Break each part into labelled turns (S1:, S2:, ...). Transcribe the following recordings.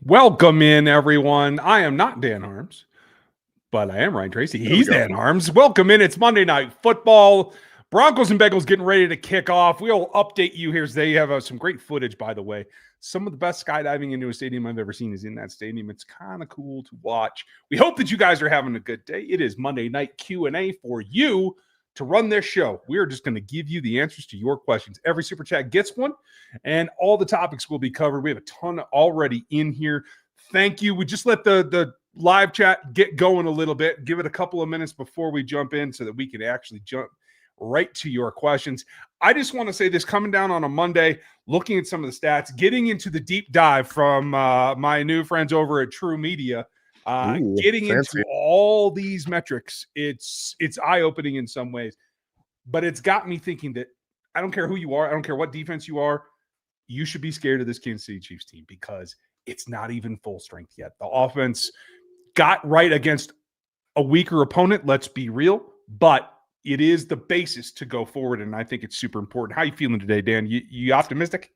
S1: Welcome in, everyone. I am not Dan Harms, but I am Ryan Tracy.
S2: There we
S1: He's
S2: go.
S1: Dan Harms. Welcome in. It's Monday Night Football. Broncos and Bengals getting ready to kick off. We'll update you here today. You have some great footage, by the way. Some of the best skydiving into a stadium I've ever seen is in that stadium. It's kind of cool to watch. We hope that you guys are having a good day. It is Monday Night Q&A for you to run this show. We are just going to give you the answers to your questions. Every super chat gets one, and all the topics will be covered. We have a ton already in here. Thank you. We just let the live chat get going a little bit. Give it a couple of minutes before we jump in so that we can actually jump right to your questions. I just want to say this, coming down on a Monday, looking at some of the stats, getting into the deep dive from my new friends over at True Media, getting
S2: Fancy.
S1: into all these metrics. It's eye-opening in some ways, but it's got me thinking that I don't care who you are, I don't care what defense you are, you should be scared of this Kansas City Chiefs team because it's not even full strength yet. The offense got right against a weaker opponent, let's be real, but it is the basis to go forward, and I think it's super important. How you feeling today, Dan? You optimistic?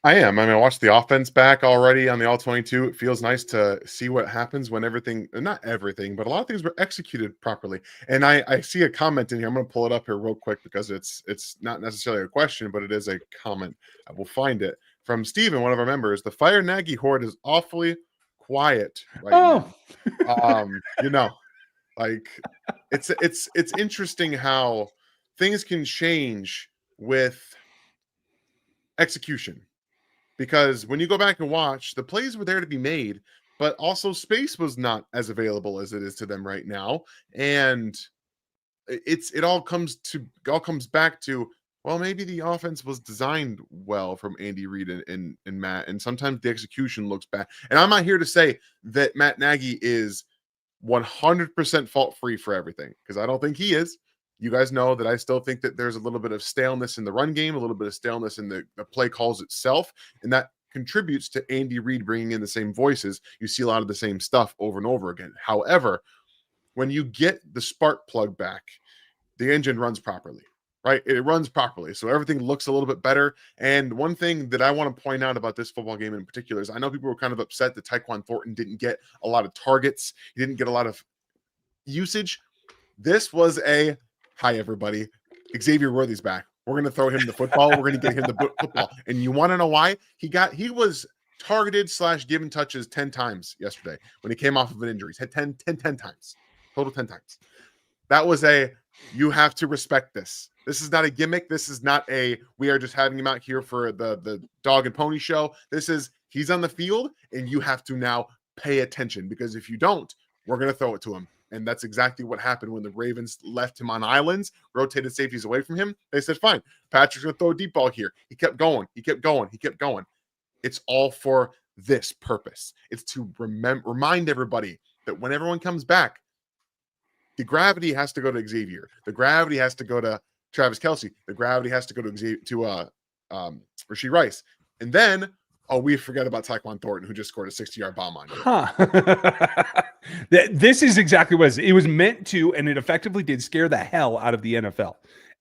S2: I am. I mean, I watched the offense back already on the All-22. It feels nice to see what happens when everything, not everything, but a lot of things were executed properly. And I see a comment in here. I'm going to pull it up here real quick because it's not necessarily a question, but it is a comment. I will find it from Steven, one of our members. The Fire Nagy horde is awfully quiet right now. You know, like it's interesting how things can change with execution. Because when you go back and watch, the plays were there to be made, but also space was not as available as it is to them right now. And it all comes back to, well, maybe the offense was designed well from Andy Reid and Matt, and sometimes the execution looks bad. And I'm not here to say that Matt Nagy is 100% fault free for everything, because I don't think he is. You guys know that I still think that there's a little bit of staleness in the run game, a little bit of staleness in the play calls itself, and that contributes to Andy Reid bringing in the same voices. You see a lot of the same stuff over and over again. However, when you get the spark plug back, the engine runs properly, right? It runs properly. So everything looks a little bit better. And one thing that I want to point out about this football game in particular is I know people were kind of upset that Tyquan Thornton didn't get a lot of targets. He didn't get a lot of usage. This was a, hi, everybody, Xavier Worthy's back. We're going to throw him the football. We're going to get him the football. And you want to know why? He was targeted / given touches 10 times yesterday when he came off of an injury. He's had 10 times, total 10 times. That was you have to respect this. This is not a gimmick. This is not we are just having him out here for the dog and pony show. This is, he's on the field and you have to now pay attention, because if you don't, we're going to throw it to him. And that's exactly what happened when the Ravens left him on islands, rotated safeties away from him. They said, fine, Patrick's going to throw a deep ball here. He kept going. He kept going. He kept going. It's all for this purpose. It's to remind everybody that when everyone comes back, the gravity has to go to Xavier. The gravity has to go to Travis Kelce. The gravity has to go to Rashee Rice. And then, we forget about Tyquan Thornton, who just scored a 60-yard bomb on you.
S1: This is exactly what it was meant to, and it effectively did scare the hell out of the NFL,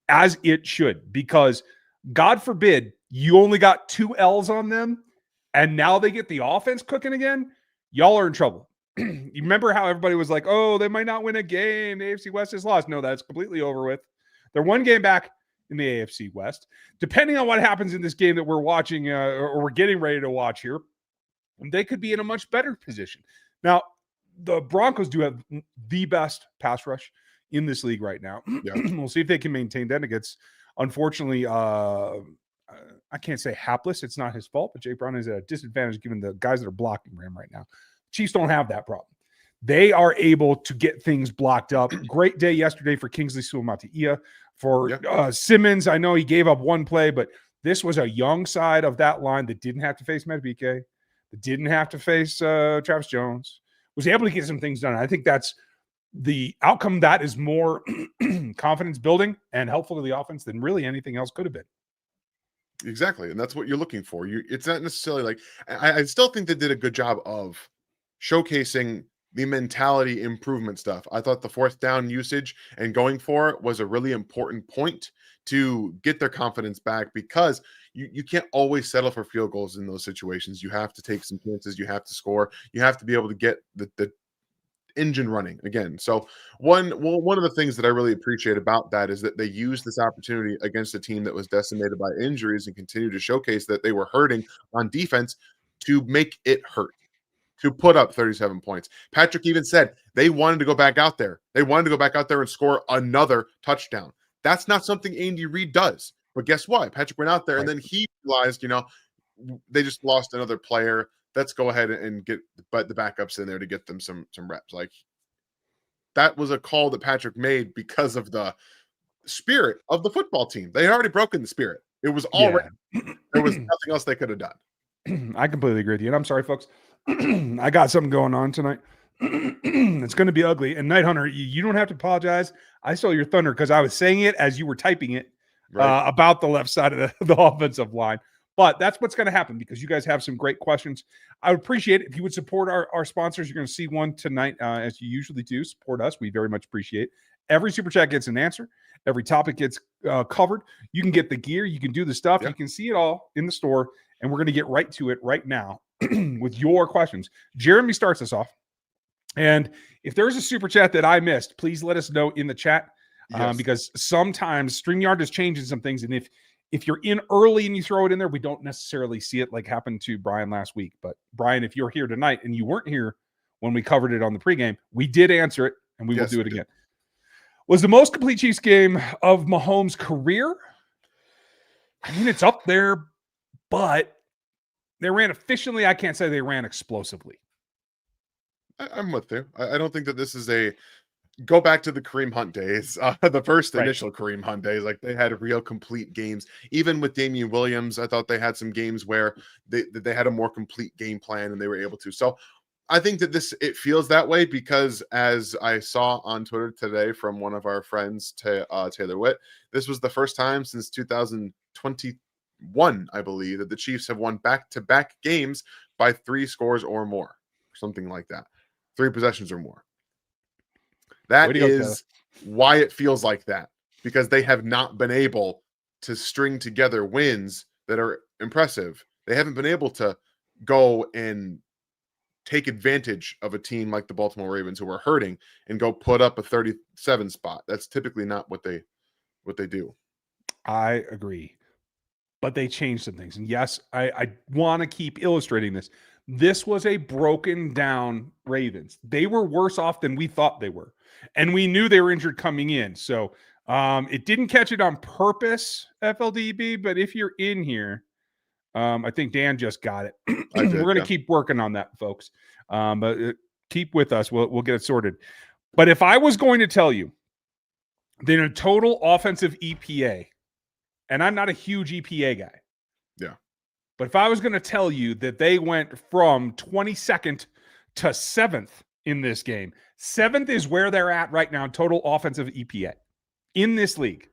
S1: as it should, because God forbid you only got 2 L's on them, and now they get the offense cooking again. Y'all are in trouble. You remember how everybody was like, oh, they might not win a game. The AFC West is lost. No, that's completely over with. They're one game back in the AFC West. Depending on what happens in this game that we're watching or we're getting ready to watch here, they could be in a much better position. Now, the Broncos do have the best pass rush in this league right now. Yeah. We'll see if they can maintain that against, unfortunately, I can't say hapless. It's not his fault, but Jake Brown is at a disadvantage given the guys that are blocking for him right now. Chiefs don't have that problem. They are able to get things blocked up. Great day yesterday for Kingsley Suamataia. For Simmons, I know he gave up one play, but this was a young side of that line that didn't have to face Madubuike, that didn't have to face Travis Jones, was able to get some things done. I think that's the outcome. That is more confidence building and helpful to the offense than really anything else could have been.
S2: Exactly. And that's what you're looking for. It's not necessarily like, I still think they did a good job of showcasing the mentality improvement stuff. I thought the 4th down usage and going for it was a really important point to get their confidence back, because you can't always settle for field goals in those situations. You have to take some chances. You have to score. You have to be able to get the engine running again. So one of the things that I really appreciate about that is that they used this opportunity against a team that was decimated by injuries and continue to showcase that they were hurting on defense to make it hurt, to put up 37 points. Patrick even said they wanted to go back out there. They wanted to go back out there and score another touchdown. That's not something Andy Reid does. But guess what? Patrick went out there and then he realized, they just lost another player. Let's go ahead and get the backups in there to get them some reps. Like, that was a call that Patrick made because of the spirit of the football team. They had already broken the spirit. It was already there was nothing else they could have done.
S1: I completely agree with you. And I'm sorry, folks. I got something going on tonight. It's going to be ugly. And Night Hunter, you don't have to apologize. I stole your thunder because I was saying it as you were typing it about the left side of the offensive line. But that's what's going to happen because you guys have some great questions. I would appreciate it if you would support our sponsors. You're going to see one tonight, as you usually do. Support us. We very much appreciate it. Every super chat gets an answer. Every topic gets covered. You can get the gear. You can do the stuff.
S2: Yeah.
S1: You can see it all in the store. And we're going to get right to it right now with your questions. Jeremy starts us off. And if there's a super chat that I missed, please let us know in the chat because sometimes StreamYard is changing some things. And if you're in early and you throw it in there, we don't necessarily see it like happened to Brian last week. But Brian, if you're here tonight and you weren't here when we covered it on the pregame, we did answer it and we will do it again. Was the most complete Chiefs game of Mahomes' career? I mean, it's up there, but they ran efficiently. I can't say they ran explosively.
S2: I'm with you. I don't think that this is go back to the Kareem Hunt days, the first initial Kareem Hunt days. Like, they had real complete games. Even with Damian Williams, I thought they had some games where they had a more complete game plan and they were able to. So I think that it feels that way because, as I saw on Twitter today from one of our friends, Taylor Witt, this was the first time since 2021, I believe, that the Chiefs have won back-to-back games by 3 scores or more, something like that, 3 possessions or more. That is why it feels like that, because they have not been able to string together wins that are impressive. They haven't been able to go and take advantage of a team like the Baltimore Ravens who are hurting and go put up a 37 spot. That's typically not what they do.
S1: I agree. But they changed some things. And yes, I want to keep illustrating this. This was a broken down Ravens. They were worse off than we thought they were. And we knew they were injured coming in. So it didn't catch it on purpose, FLDB. But if you're in here, I think Dan just got it. We're going to keep working on that, folks. But keep with us. We'll get it sorted. But if I was going to tell you that a total offensive EPA, and I'm not a huge EPA guy.
S2: Yeah.
S1: But if I was going to tell you that they went from 22nd to 7th in this game, 7th is where they're at right now, total offensive EPA in this league.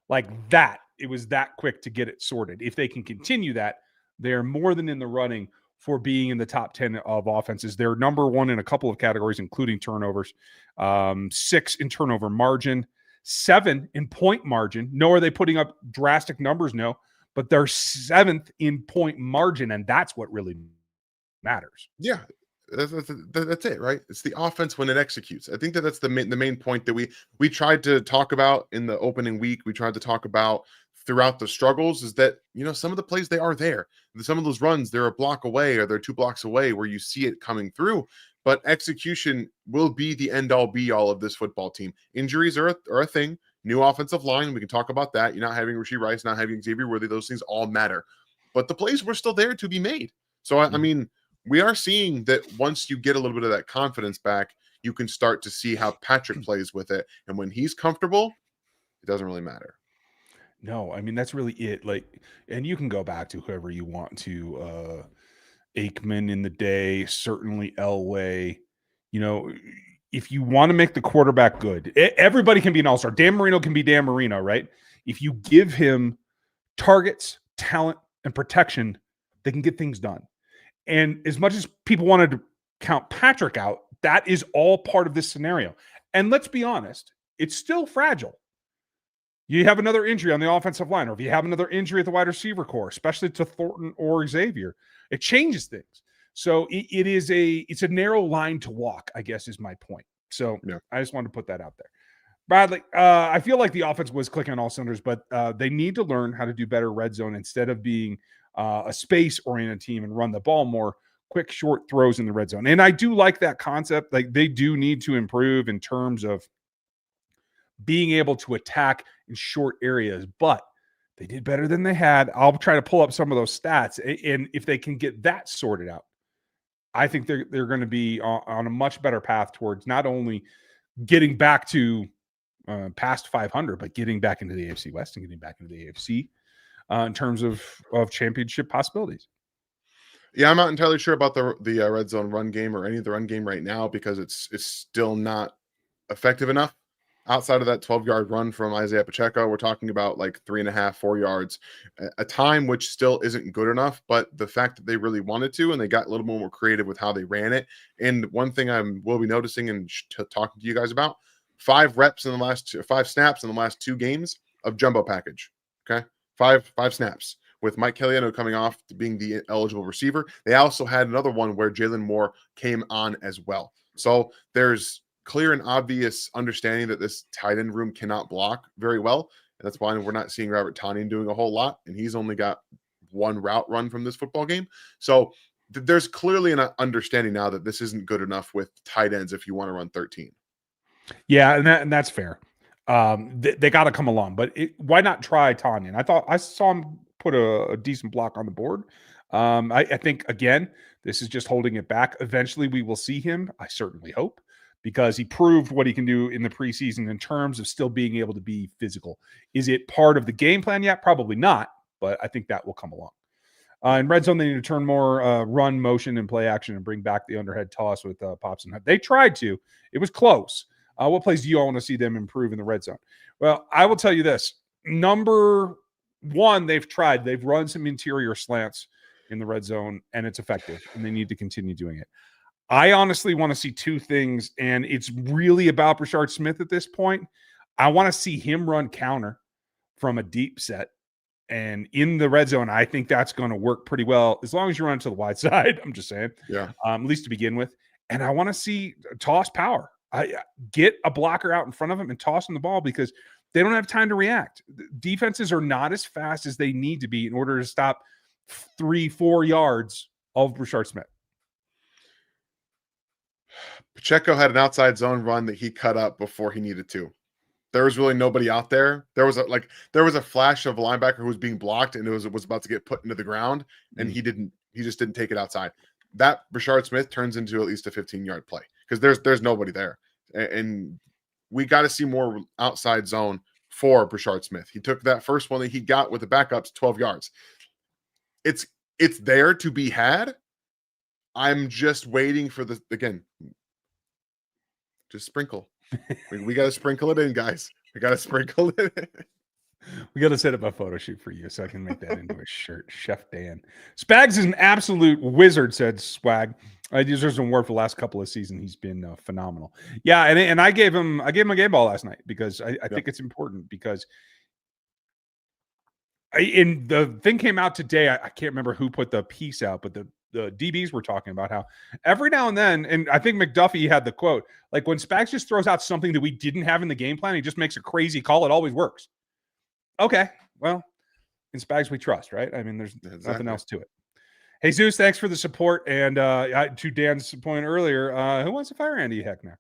S1: Like that, it was that quick to get it sorted. If they can continue that, they're more than in the running for being in the top 10 of offenses. They're number 1 in a couple of categories, including turnovers, 6 in turnover margin, 7 in point margin. No, are they putting up drastic numbers? No, but they're 7th in point margin, and that's what really matters.
S2: Yeah, that's it, right? It's the offense when it executes. I think that's the main point that we tried to talk about in the opening week. We tried to talk about throughout the struggles is that, some of the plays, they are there. Some of those runs, they're a block away or they're 2 blocks away where you see it coming through. But execution will be the end-all be-all of this football team. Injuries are a thing. New offensive line, we can talk about that. You're not having Rashee Rice, not having Xavier Worthy. Those things all matter. But the plays were still there to be made. So, I mean, we are seeing that once you get a little bit of that confidence back, you can start to see how Patrick plays with it. And when he's comfortable, it doesn't really matter.
S1: No, I mean, that's really it. Like, and you can go back to whoever you want to, Aikman in the day, certainly Elway. If you want to make the quarterback good, everybody can be an all-star. Dan Marino can be Dan Marino, right? If you give him targets, talent, and protection, they can get things done. And as much as people wanted to count Patrick out, that is all part of this scenario. And let's be honest, it's still fragile. you have another injury on the offensive line, or if you have another injury at the wide receiver core, especially to Thornton or Xavier, it changes things. So it's a narrow line to walk, I guess is my point. So
S2: Yeah.
S1: I just wanted to put that out there. Bradley, I feel like the offense was clicking on all cylinders, but they need to learn how to do better red zone instead of being a space-oriented team and run the ball more quick, short throws in the red zone. And I do like that concept. Like they do need to improve in terms of being able to attack in short areas, but they did better than they had. I'll try to pull up some of those stats, and if they can get that sorted out, I think they're going to be on a much better path towards not only getting back to past 500, but getting back into the AFC West and getting back into the AFC in terms of championship possibilities.
S2: Yeah, I'm not entirely sure about the red zone run game or any of the run game right now because it's still not effective enough. Outside of that 12-yard run from Isaiah Pacheco, we're talking about like 3.5, 4 yards, a time which still isn't good enough. But the fact that they really wanted to and they got a little more creative with how they ran it. And one thing will be noticing and talking to you guys about 5 snaps in the last 2 games of jumbo package. Okay, five snaps with Mike Kelliano coming off to being the eligible receiver. They also had another one where Jalen Moore came on as well. So there's clear and obvious understanding that this tight end room cannot block very well. And that's why we're not seeing Robert Tonyan doing a whole lot. And he's only got 1 route run from this football game. So there's clearly an understanding now that this isn't good enough with tight ends if you want to run 13.
S1: Yeah, and that's fair. They got to come along, but why not try Tonyan? I saw him put a decent block on the board. I think again, this is just holding it back. Eventually, we will see him. I certainly hope, because he proved what he can do in the preseason in terms of still being able to be physical. Is it part of the game plan yet? Probably not, but I think that will come along. In red zone, they need to turn more run, motion, and play action and bring back the underhead toss with Pops and Hunt. They tried to. It was close. What plays do you all want to see them improve in the red zone? Well, I will tell you this. Number one, they've tried. They've run some interior slants in the red zone, and it's effective, and they need to continue doing it. I honestly want to see 2 things, and it's really about Brashard Smith at this point. I want to see him run counter from a deep set. And in the red zone, I think that's going to work pretty well as long as you run to the wide side. I'm just saying,
S2: Yeah.
S1: at least to begin with. And I want to see toss power. I get a blocker out in front of him and toss him the ball because they don't have time to react. Defenses are not as fast as they need to be in order to stop 3-4 yards of Brashard Smith.
S2: Pacheco had an outside zone run that he cut up before he needed to. There was really nobody out there. There was a flash of a linebacker who was being blocked and it was about to get put into the ground, and he just didn't take it outside. That Brashard Smith turns into at least a 15-yard play because there's nobody there. And we got to see more outside zone for Brashard Smith. He took that first one that he got with the backups 12 yards. It's there to be had. I'm just waiting for just sprinkle. We got to sprinkle it in, guys. We got to sprinkle it in.
S1: We got to set up a photo shoot for you so I can make that into a shirt. Chef Dan. Spags is an absolute wizard, said Swag. He deserves an award for the last couple of seasons. He's been phenomenal. Yeah, and I gave him a game ball last night because I think it's important because in the thing came out today. I can't remember who put the piece out, but the DBs were talking about how every now and then, and I think McDuffie had the quote, like when Spags just throws out something that we didn't have in the game plan, he just makes a crazy call. It always works. Okay, well, in Spags we trust, right? I mean, there's nothing else to it. Hey, Zeus, thanks for the support. And to Dan's point earlier, who wants to fire Andy Heck now?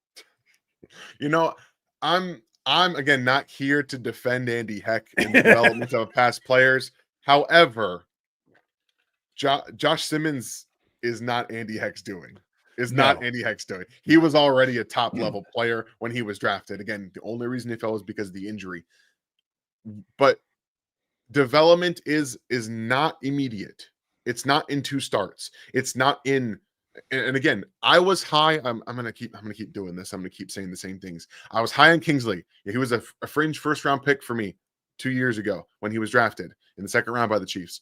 S2: You know, I'm again not here to defend Andy Heck in the development of past players. However, Josh Simmons is not Andy Heck's doing. Not Andy Heck's doing. He was already a top level player when he was drafted. Again, the only reason he fell was because of the injury. But development is not immediate. It's not in 2 starts. It's not in. And again, I was high. I'm gonna keep doing this. I'm gonna keep saying the same things. I was high on Kingsley. He was a fringe first round pick for me 2 years ago when he was drafted in the 2nd round by the Chiefs.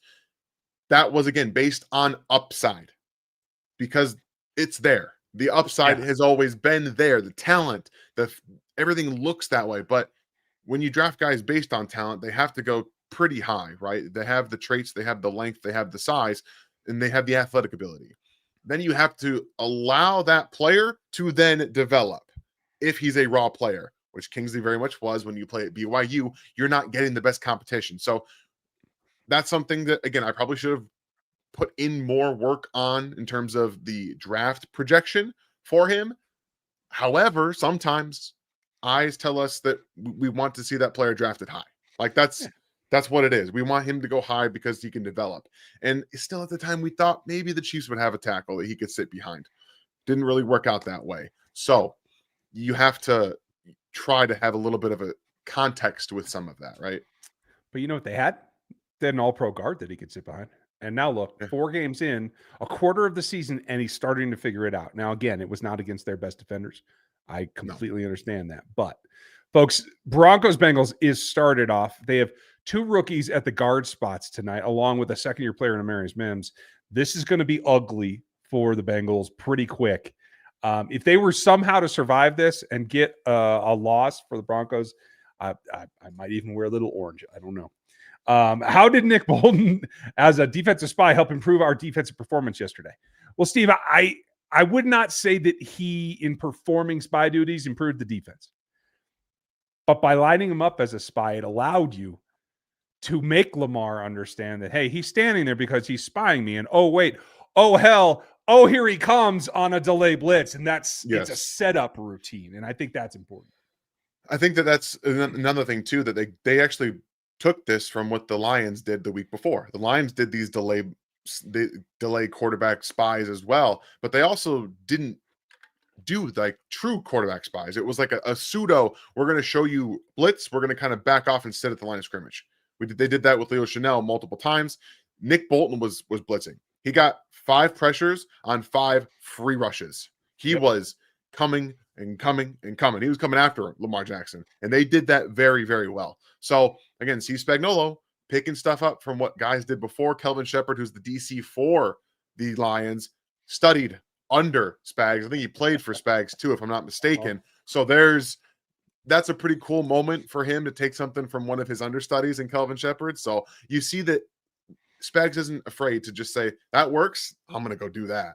S2: That was again based on upside because it's there. The upside has always been there. The talent, everything looks that way. But when you draft guys based on talent, they have to go pretty high, right? They have the traits, they have the length, they have the size, and they have the athletic ability. Then you have to allow that player to then develop. If he's a raw player, which Kingsley very much was when you play at BYU, you're not getting the best competition. So that's something that, again, I probably should have put in more work on in terms of the draft projection for him. However, sometimes eyes tell us that we want to see that player drafted high. Like that's what it is. We want him to go high because he can develop. And still at the time we thought maybe the Chiefs would have a tackle that he could sit behind. Didn't really work out that way. So you have to try to have a little bit of a context with some of that, right?
S1: But you know what they had? They had an all-pro guard that he could sit behind. And now look, 4 games in, a quarter of the season, and he's starting to figure it out. Now, again, it was not against their best defenders. I completely understand that. But, folks, Broncos-Bengals is started off. They have 2 rookies at the guard spots tonight, along with a second-year player in Amarius Mims. This is going to be ugly for the Bengals pretty quick. If they were somehow to survive this and get a loss for the Broncos, I might even wear a little orange. I don't know. How did Nick Bolton, as a defensive spy, help improve our defensive performance yesterday? Well, Steve, I would not say that he, in performing spy duties, improved the defense. But by lining him up as a spy, it allowed you to make Lamar understand that, hey, he's standing there because he's spying me. And, oh, wait, oh, hell, oh, here he comes on a delay blitz. And it's a setup routine. And I think that's important.
S2: I think that's another thing, too, that they actually took this from what the Lions did the week before. The Lions did these delay quarterback spies as well, but they also didn't do like true quarterback spies. It was like a pseudo, we're going to show you blitz, we're going to kind of back off and sit at the line of scrimmage. They did that with Leo Chanel multiple times. Nick Bolton was blitzing. He got 5 pressures on 5 free rushes. He was coming and coming and coming. He was coming after Lamar Jackson, and they did that very, very well. So again, Steve Spagnuolo picking stuff up from what guys did before. Kelvin Shepard, who's the DC for the Lions, studied under Spags. I think he played for Spags too, if I'm not mistaken. So that's a pretty cool moment for him to take something from one of his understudies in Kelvin Shepard. So you see that Spags isn't afraid to just say, that works, I'm going to go do that.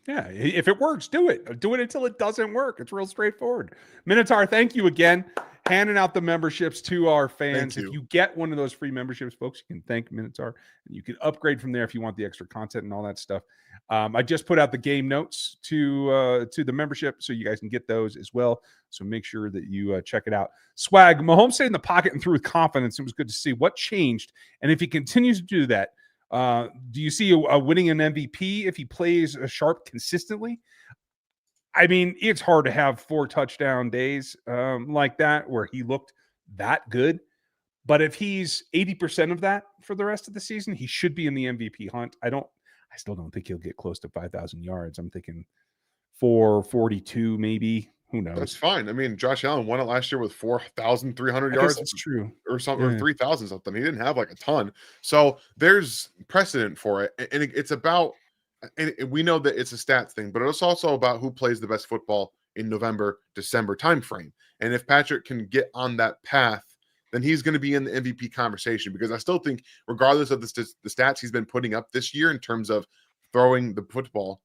S1: Yeah, if it works, do it. Do it until it doesn't work. It's real straightforward. Minotaur, thank you again. Handing out the memberships to our fans. If you get one of those free memberships, folks, you can thank Minotaur. And you can upgrade from there if you want the extra content and all that stuff. I just put out the game notes to the membership, so you guys can get those as well. So make sure that you check it out. Swag, Mahomes stayed in the pocket and threw with confidence. It was good to see. What changed? And if he continues to do that, do you see a winning an MVP if he plays sharp consistently? I mean, it's hard to have 4 touchdown days like that where he looked that good. But if he's 80% of that for the rest of the season, he should be in the MVP hunt. I still don't think he'll get close to 5,000 yards. I'm thinking 442 maybe. Who knows?
S2: That's fine. I mean, Josh Allen won it last year with 4,300 yards.
S1: That's true.
S2: Or something, or 3,000 something. He didn't have like a ton. So there's precedent for it. And it's about, and we know that it's a stats thing, but it's also about who plays the best football in November, December timeframe. And if Patrick can get on that path, then he's going to be in the MVP conversation, because I still think, regardless of the stats he's been putting up this year in terms of throwing the football,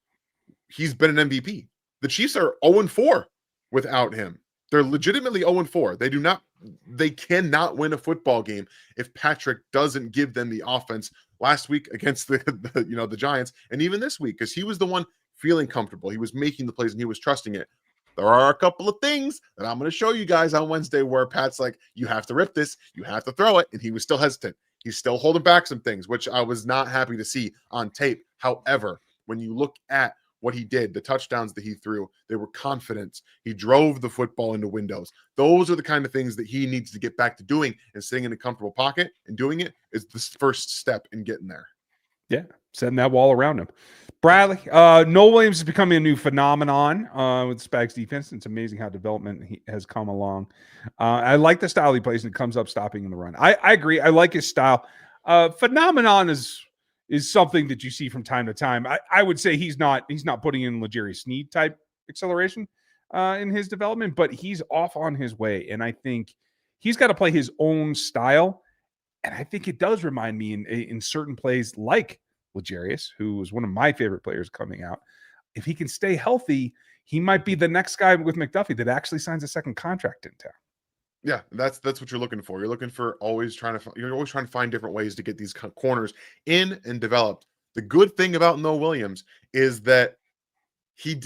S2: he's been an MVP. The Chiefs are 0-4 without him. They're legitimately 0-4. They cannot win a football game if Patrick doesn't give them the offense. Last week against the Giants, and even this week, because he was the one feeling comfortable. He was making the plays and he was trusting it. There are a couple of things that I'm going to show you guys on Wednesday where Pat's like, you have to rip this, you have to throw it, and he was still hesitant. He's still holding back some things, which I was not happy to see on tape. However, when you look at what he did, the touchdowns that he threw, they were confident. He drove the football into windows. Those are the kind of things that he needs to get back to doing, and sitting in a comfortable pocket and doing it is the first step in getting there.
S1: Yeah, setting that wall around him. Bradley, Noel Williams is becoming a new phenomenon with Spags defense. It's amazing how development has come along. I like the style he plays, and it comes up stopping in the run. I agree. I like his style. Phenomenon is something that you see from time to time. I would say he's not putting in L'Jarius Sneed type acceleration in his development, but he's off on his way. And I think He's got to play his own style. And I think it does remind me in certain plays like Legarius, who was one of my favorite players coming out. If he can stay healthy, he might be the next guy with McDuffie that actually signs a second contract in town.
S2: Yeah, that's what you're looking for. You're looking for you're always trying to find different ways to get these corners in and developed. The good thing about Noah Williams is that he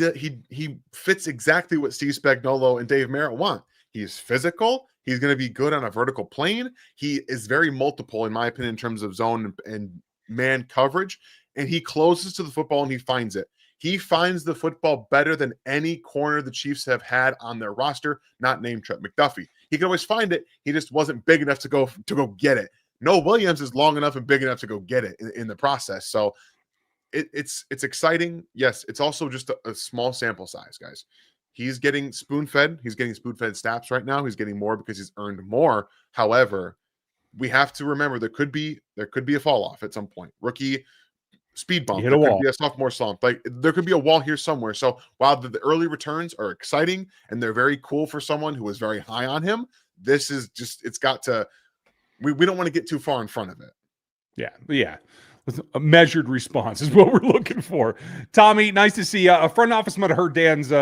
S2: fits exactly what Steve Spagnuolo and Dave Merritt want. He's physical. He's going to be good on a vertical plane. He is very multiple, in my opinion, in terms of zone and man coverage. And he closes to the football and he finds it. He finds the football better than any corner the Chiefs have had on their roster, not named Trent McDuffie. He could always find it. He just wasn't big enough to go get it. Noah Williams is long enough and big enough to go get it in the process. So it's exciting. Yes, it's also just a small sample size, guys. He's getting spoon-fed. He's getting spoon-fed snaps right now. He's getting more because he's earned more. However, we have to remember there could be a fall off at some point. Rookie speed bump. There could be a sophomore slump. Like there could be a wall here somewhere. So while the early returns are exciting and they're very cool for someone who was very high on him, this is just it's got to. We don't want to get too far in front of it.
S1: Yeah. A measured response is what we're looking for. Tommy, nice to see you. A front office might have heard Dan's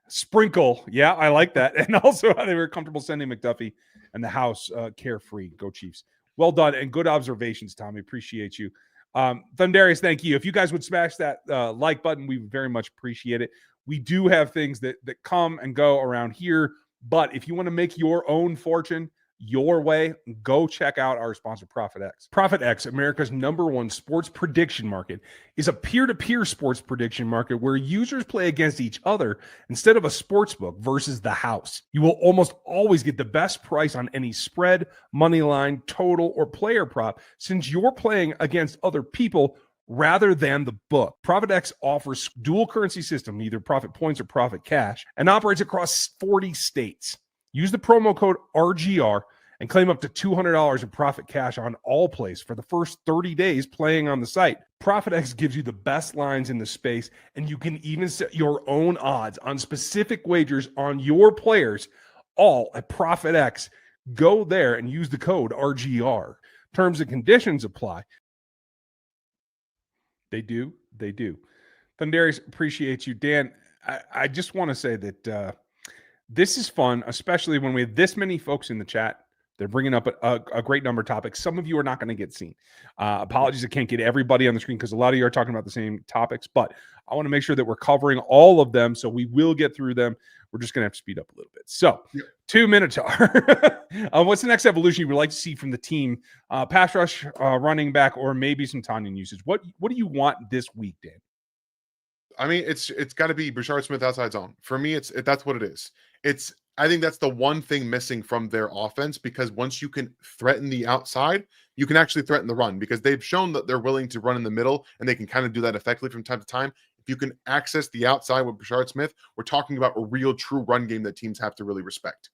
S1: sprinkle. Yeah, I like that. And also how they were comfortable sending McDuffie and the house carefree. Go Chiefs. Well done and good observations, Tommy. Appreciate you. Thundarius, thank you. If you guys would smash that like button, we would very much appreciate it. We do have things that come and go around here, but if you want to make your own fortune your way, go check out our sponsor, ProfitX. ProfitX, America's #1 sports prediction market, is a peer-to-peer sports prediction market where users play against each other instead of a sports book versus the house. You will almost always get the best price on any spread, money line, total, or player prop since you're playing against other people rather than the book. ProfitX offers dual currency system, either profit points or profit cash, and operates across 40 states. Use the promo code RGR and claim up to $200 in profit cash on all plays for the first 30 days playing on the site. ProfitX gives you the best lines in the space, and you can even set your own odds on specific wagers on your players, all at ProfitX. Go there and use the code RGR. Terms and conditions apply. They do. Thundarius, appreciate you. Dan, I just want to say that this is fun, especially when we have this many folks in the chat. They're bringing up a great number of topics. Some of you are not going to get seen. Apologies, I can't get everybody on the screen because a lot of you are talking about the same topics, but I want to make sure that we're covering all of them, so we will get through them. We're just going to have to speed up a little bit. So, 2 Minotaur. What's the next evolution you would like to see from the team? Pass rush, running back, or maybe some Tanyan usage. What do you want this week, Dan?
S2: I mean, it's got to be Brashard Smith outside zone. For me, that's what it is. I think that's the one thing missing from their offense, because once you can threaten the outside, you can actually threaten the run, because they've shown that they're willing to run in the middle and they can kind of do that effectively from time to time. If you can access the outside with Brashard Smith, we're talking about a real true run game that teams have to really respect.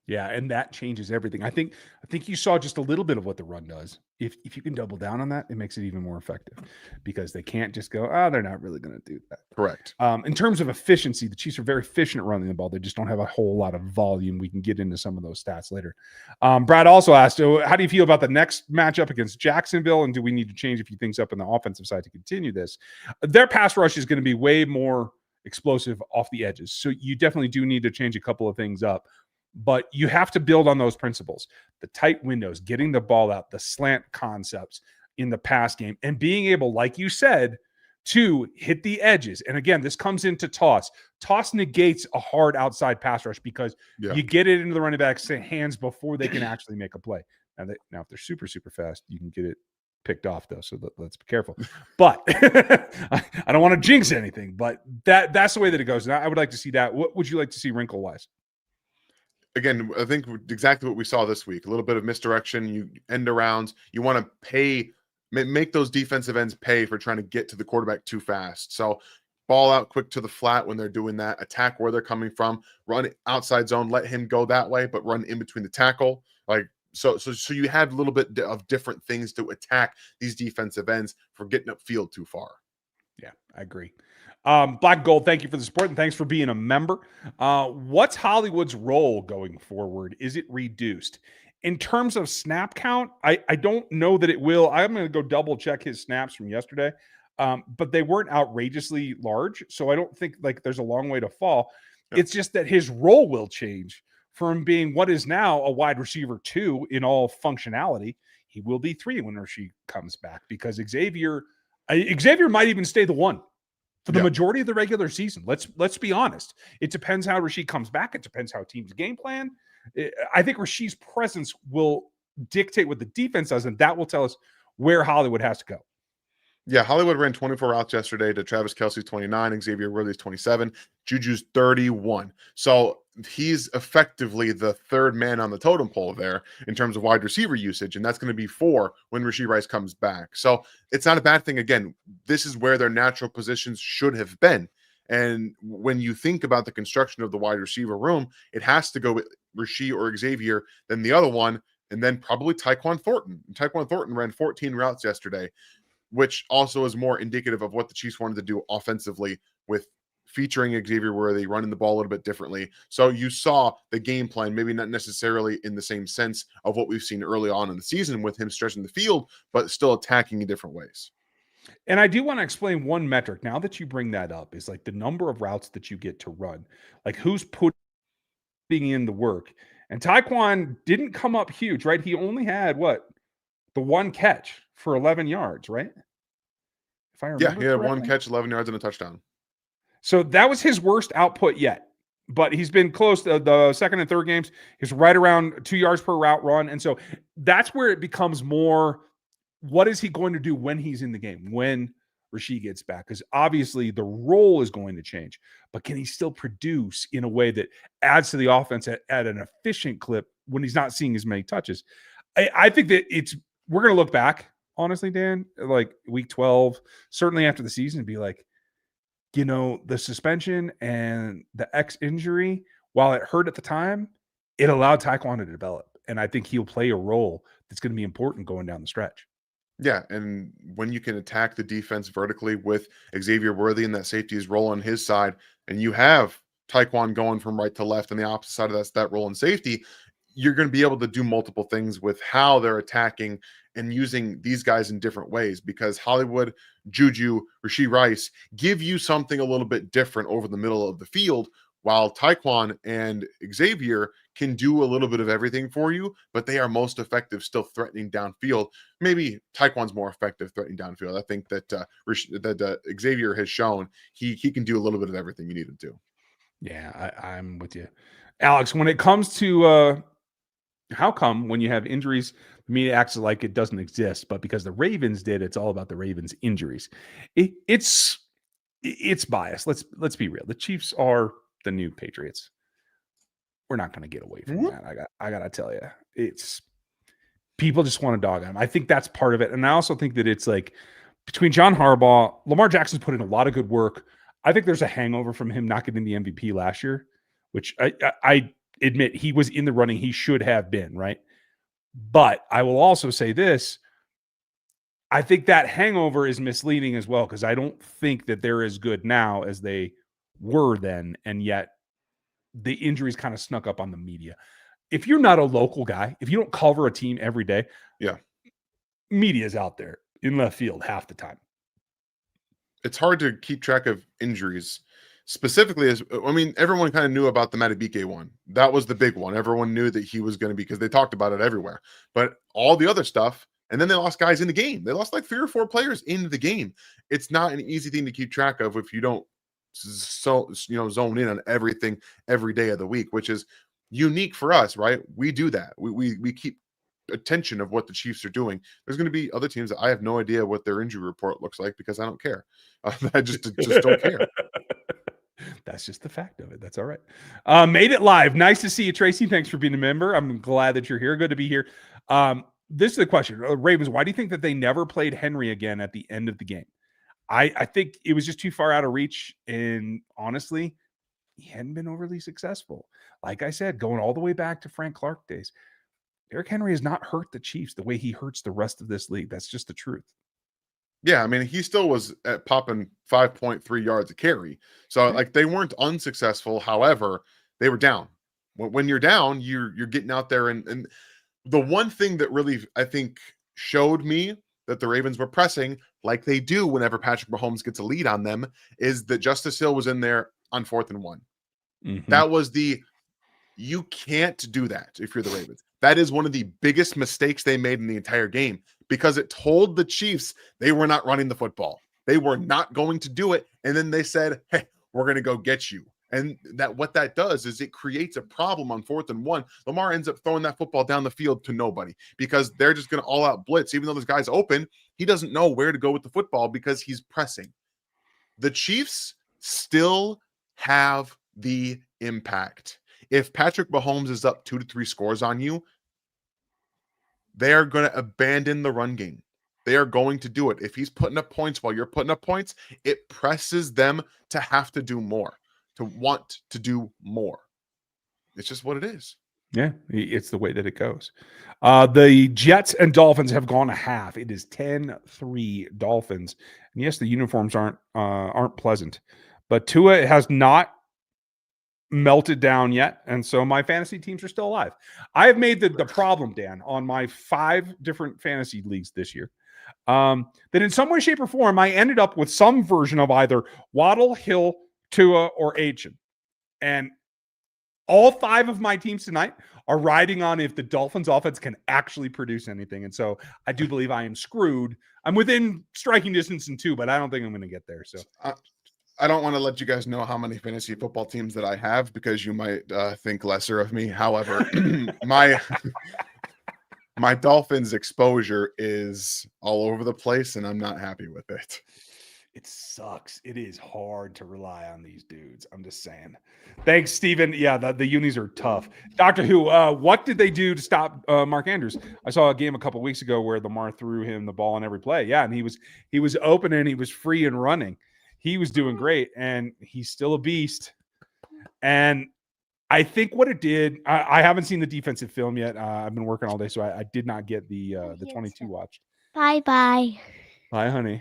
S1: Yeah, and that changes everything. I think you saw just a little bit of what the run does. If you can double down on that, it makes it even more effective, because they can't just go, they're not really going to do that.
S2: Correct.
S1: In terms of efficiency, the Chiefs are very efficient at running the ball. They just don't have a whole lot of volume. We can get into some of those stats later. Brad also asked, how do you feel about the next matchup against Jacksonville, and do we need to change a few things up on the offensive side to continue this? Their pass rush is going to be way more explosive off the edges, so you definitely do need to change a couple of things up. But you have to build on those principles, the tight windows, getting the ball out, the slant concepts in the pass game, and being able, like you said, to hit the edges. And again, this comes into toss. Toss negates a hard outside pass rush because you get it into the running back's hands before they can actually make a play. Now, if they're super, super fast, you can get it picked off, though, so let's be careful. But I don't want to jinx anything, but that's the way that it goes. And I would like to see that. What would you like to see wrinkle-wise?
S2: Again, I think exactly what we saw this week. A little bit of misdirection, you end arounds. You want to make those defensive ends pay for trying to get to the quarterback too fast. So ball out quick to the flat when they're doing that. Attack where they're coming from. Run outside zone. Let him go that way, but run in between the tackle. So you have a little bit of different things to attack these defensive ends for getting upfield too far.
S1: Yeah, I agree. Black Gold, thank you for the support and thanks for being a member. What's Hollywood's role going forward? Is it reduced? In terms of snap count, I don't know that it will. I'm going to go double check his snaps from yesterday, but they weren't outrageously large. So I don't think like there's a long way to fall.
S2: Yep.
S1: It's just that his role will change from being what is now a wide receiver 2 in all functionality. He will be 3 when she comes back because Xavier might even stay the 1 for the
S2: Yeah.
S1: majority of the regular season. Let's be honest. It depends how Rasheed comes back. It depends how teams game plan. I think Rasheed's presence will dictate what the defense does, and that will tell us where Hollywood has to go.
S2: Yeah, Hollywood ran 24 routes yesterday to Travis Kelce's 29, Xavier Worthy's 27, Juju's 31. So he's effectively the third man on the totem pole there in terms of wide receiver usage, and that's going to be 4 when Rashee Rice comes back. So it's not a bad thing. Again, this is where their natural positions should have been. And when you think about the construction of the wide receiver room, it has to go with Rashee or Xavier, then the other one, and then probably Tyquan Thornton. Tyquan Thornton ran 14 routes yesterday, which also is more indicative of what the Chiefs wanted to do offensively with featuring Xavier Worthy, running the ball a little bit differently. So you saw the game plan, maybe not necessarily in the same sense of what we've seen early on in the season with him stretching the field, but still attacking in different ways.
S1: And I do want to explain one metric now that you bring that up is like the number of routes that you get to run, like who's putting in the work. And Tyquan didn't come up huge, right? He only had the 1 catch for 11 yards, right? If I
S2: Yeah,
S1: remember
S2: he had 1
S1: correctly.
S2: catch, 11 yards, and a touchdown.
S1: So that was his worst output yet. But he's been close to the second and third games. He's right around 2 yards per route run. And so that's where it becomes more what is he going to do when he's in the game, when Rasheed gets back? Because obviously the role is going to change, but can he still produce in a way that adds to the offense at an efficient clip when he's not seeing as many touches? I think that we're going to look back, honestly, Dan, like week 12, certainly after the season, and be like, the suspension and the X injury, while it hurt at the time, it allowed Taekwondo to develop. And I think he'll play a role that's going to be important going down the stretch.
S2: Yeah, and when you can attack the defense vertically with Xavier Worthy and that safety's role on his side, and you have Taekwon going from right to left and the opposite side of that role in safety, you're going to be able to do multiple things with how they're attacking and using these guys in different ways because Hollywood, Juju, Rashee Rice give you something a little bit different over the middle of the field, while Taekwon and Xavier can do a little bit of everything for you, but they are most effective still threatening downfield. Maybe Taekwon's more effective threatening downfield. I think that Xavier has shown he can do a little bit of everything you need him to.
S1: Yeah, I'm with you. Alex, when it comes to how come when you have injuries, the media acts like it doesn't exist, but because the Ravens did, it's all about the Ravens' injuries. It's biased. Let's be real. The Chiefs are the new Patriots. We're not going to get away from that. I got to tell you, it's people just want to dog on him. I think that's part of it, and I also think that it's like between John Harbaugh, Lamar Jackson's put in a lot of good work. I think there's a hangover from him not getting the MVP last year, which I admit he was in the running. He should have been, right? But I will also say this. I think that hangover is misleading as well because I don't think that they're as good now as they were then. And yet the injuries kind of snuck up on the media. If you're not a local guy, if you don't cover a team every day,
S2: Yeah.
S1: media's out there in left field half the time.
S2: It's hard to keep track of injuries. Specifically, everyone kind of knew about the Matabike one. That was the big one. Everyone knew that he was going to be because they talked about it everywhere. But all the other stuff, and then they lost guys in the game. They lost like 3 or 4 players in the game. It's not an easy thing to keep track of if you don't zone in on everything every day of the week, which is unique for us, right? We do that. We keep attention of what the Chiefs are doing. There's going to be other teams that I have no idea what their injury report looks like because I don't care. I just don't care.
S1: That's just the fact of it. That's all right. Made it live. Nice to see you, Tracy. Thanks for being a member. I'm glad that you're here. Good to be here. This is the question. Ravens, why do you think that they never played Henry again at the end of the game? I think it was just too far out of reach. And honestly, he hadn't been overly successful. Like I said, going all the way back to Frank Clark days, Derrick Henry has not hurt the Chiefs the way he hurts the rest of this league. That's just the truth.
S2: Yeah, I mean, he still was at popping 5.3 yards a carry. So like they weren't unsuccessful. However, they were down. When you're down, you're getting out there and the one thing that really I think showed me that the Ravens were pressing like they do whenever Patrick Mahomes gets a lead on them is that Justice Hill was in there on 4th and 1.
S1: Mm-hmm.
S2: That was you can't do that if you're the Ravens. That is one of the biggest mistakes they made in the entire game because it told the Chiefs they were not running the football. They were not going to do it. And then they said, hey, we're going to go get you. And what that does is it creates a problem on 4th and 1. Lamar ends up throwing that football down the field to nobody because they're just going to all out blitz. Even though this guy's open, he doesn't know where to go with the football because he's pressing. The Chiefs still have the impact. If Patrick Mahomes is up 2 to 3 scores on you, they are going to abandon the run game. They are going to do it. If he's putting up points while you're putting up points, it presses them to have to do more, to want to do more. It's just what it is.
S1: Yeah, it's the way that it goes. The Jets and Dolphins have gone a half. It is 10-3 Dolphins. And yes, the uniforms aren't pleasant. But Tua has not melted down yet, and so my fantasy teams are still alive. I have made the problem, Dan, on my 5 different fantasy leagues this year, that in some way, shape, or form, I ended up with some version of either Waddle, Hill, Tua, or Achane. And all 5 of my teams tonight are riding on if the Dolphins offense can actually produce anything. And so I do believe I am screwed. I'm within striking distance in 2, but I don't think I'm going to get there. So
S2: I don't want to let you guys know how many fantasy football teams that I have because you might think lesser of me. However, my Dolphins exposure is all over the place and I'm not happy with it.
S1: It sucks. It is hard to rely on these dudes. I'm just saying. Thanks, Steven. Yeah, the unis are tough. Doctor Who, what did they do to stop Mark Andrews? I saw a game a couple weeks ago where Lamar threw him the ball on every play. Yeah, and he was open and he was free and running. He was doing great, and he's still a beast. And I think what it did, I haven't seen the defensive film yet. I've been working all day, so I did not get the 22 watched.
S3: Bye-bye.
S1: Bye, honey.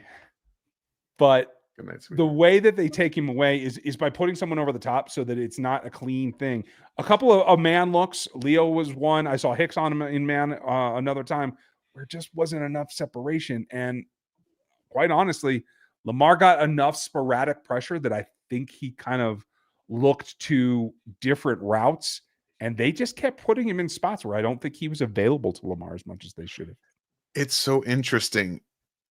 S1: But
S2: Good night,
S1: the way that they take him away is by putting someone over the top so that it's not a clean thing. A couple of man looks. Leo was one. I saw Hicks on him in man another time where it just wasn't enough separation. And quite honestly, Lamar got enough sporadic pressure that I think he kind of looked to different routes, and they just kept putting him in spots where I don't think he was available to Lamar as much as they should have.
S2: It's so interesting.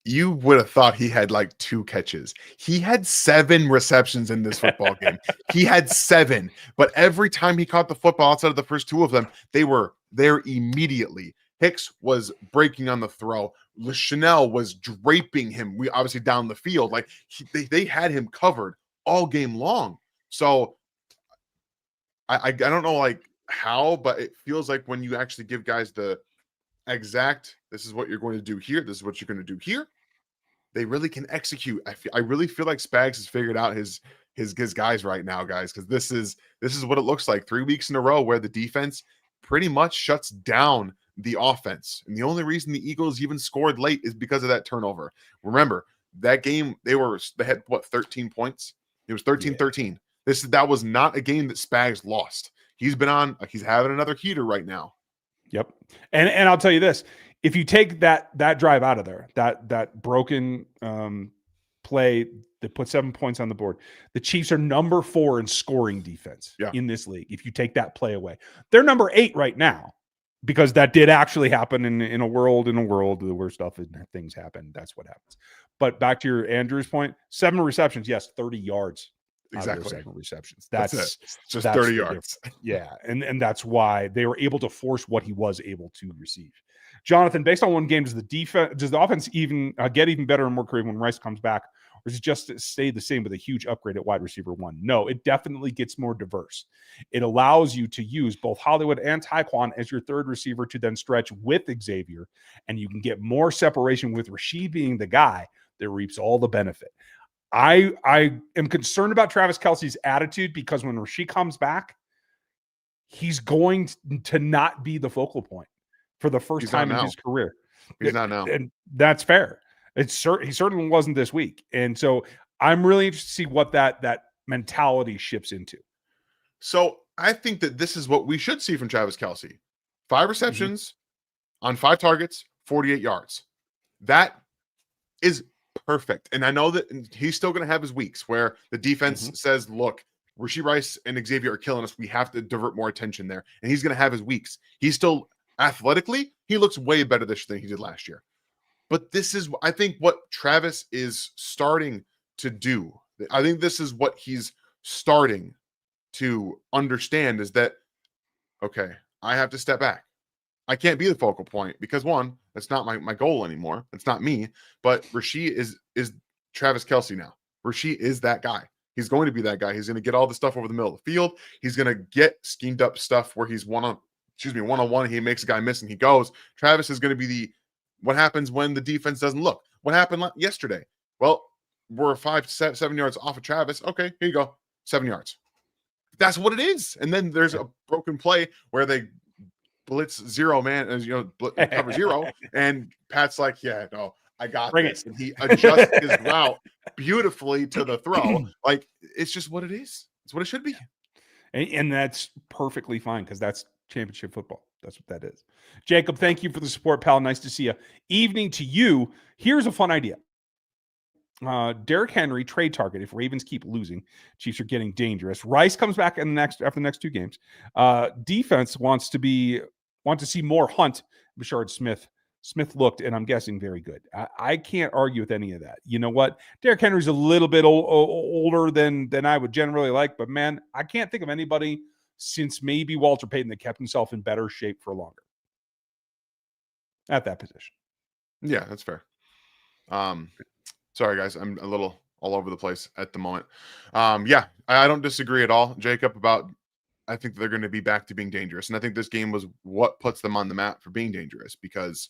S2: You would have thought he had like 2 catches. He had 7 receptions in this football game. He had 7, but every time he caught the football outside of the first 2 of them, they were there immediately. Hicks was breaking on the throw. Chanel was draping him. We obviously down the field. Like they had him covered all game long. So I don't know like how, but it feels like when you actually give guys the exact, this is what you're going to do here, this is what you're going to do here, they really can execute. I really feel like Spags has figured out his guys right now, guys, because this is what it looks like 3 weeks in a row where the defense pretty much shuts down the offense. And the only reason the Eagles even scored late is because of that turnover. Remember, that game, they had what, 13 points? It was 13-13. That was not a game that Spags lost. He's having another heater right now.
S1: Yep. And I'll tell you this, if you take that drive out of there, that broken play that put 7 points on the board, the Chiefs are number 4 in scoring defense in this league. If you take that play away, they're number 8 right now because that did actually happen in a world where stuff and things happen. That's what happens. But back to your Andrews point, 7 receptions, yes, 30 yards.
S2: Exactly.
S1: 7 receptions.
S2: That's it. Just 30 yards.
S1: Yeah. And that's why they were able to force what he was able to receive. Jonathan, based on one game, does the offense even get even better and more creative when Rice comes back? Or does it just stay the same with a huge upgrade at wide receiver 1? No, it definitely gets more diverse. It allows you to use both Hollywood and Tyquan as your third receiver to then stretch with Xavier, and you can get more separation with Rashid being the guy that reaps all the benefit. I am concerned about Travis Kelce's attitude because when Rashid comes back, he's going to not be the focal point for the first time in his career.
S2: He's not now.
S1: And that's fair. He certainly wasn't this week. And so I'm really interested to see what that mentality shifts into.
S2: So I think that this is what we should see from Travis Kelce. 5 receptions on 5 targets, 48 yards. That is perfect. And I know that he's still going to have his weeks where the defense says, look, Rashee Rice and Xavier are killing us. We have to divert more attention there. And he's going to have his weeks. He's still athletically, he looks way better this year than he did last year. But this is, I think, what Travis is starting to do. I think this is what he's starting to understand is that, okay, I have to step back. I can't be the focal point because one, that's not my goal anymore. It's not me. But Rashee is Travis Kelce now. Rashee is that guy. He's going to be that guy. He's going to get all the stuff over the middle of the field. He's going to get schemed up stuff where he's one-on-one. He makes a guy miss and he goes. Travis is going to be what happens when the defense doesn't look. What happened yesterday? Well, we're 5 to 7 yards off of Travis. Okay, here you go. 7 yards. That's what it is. And then there's a broken play where they blitz zero man, cover zero, and Pat's like, yeah, no, I got this. And he adjusts his route beautifully to the throw. Like, it's just what it is. It's what it should be.
S1: And that's perfectly fine because that's championship football. That's what that is. Jacob, thank you for the support, pal. Nice to see you. Evening to you. Here's a fun idea. Derrick Henry trade target. If Ravens keep losing, Chiefs are getting dangerous. Rice comes back after the next 2 games. Defense wants to see more Hunt. Bashard Smith. Smith looked, and I'm guessing, very good. I can't argue with any of that. You know what? Derrick Henry's a little bit older than I would generally like, but man, I can't think of anybody since maybe Walter Payton that kept himself in better shape for longer at that position.
S2: Yeah, that's fair. Sorry, guys. I'm a little all over the place at the moment. Yeah, I don't disagree at all, Jacob, about I think they're going to be back to being dangerous. And I think this game was what puts them on the map for being dangerous because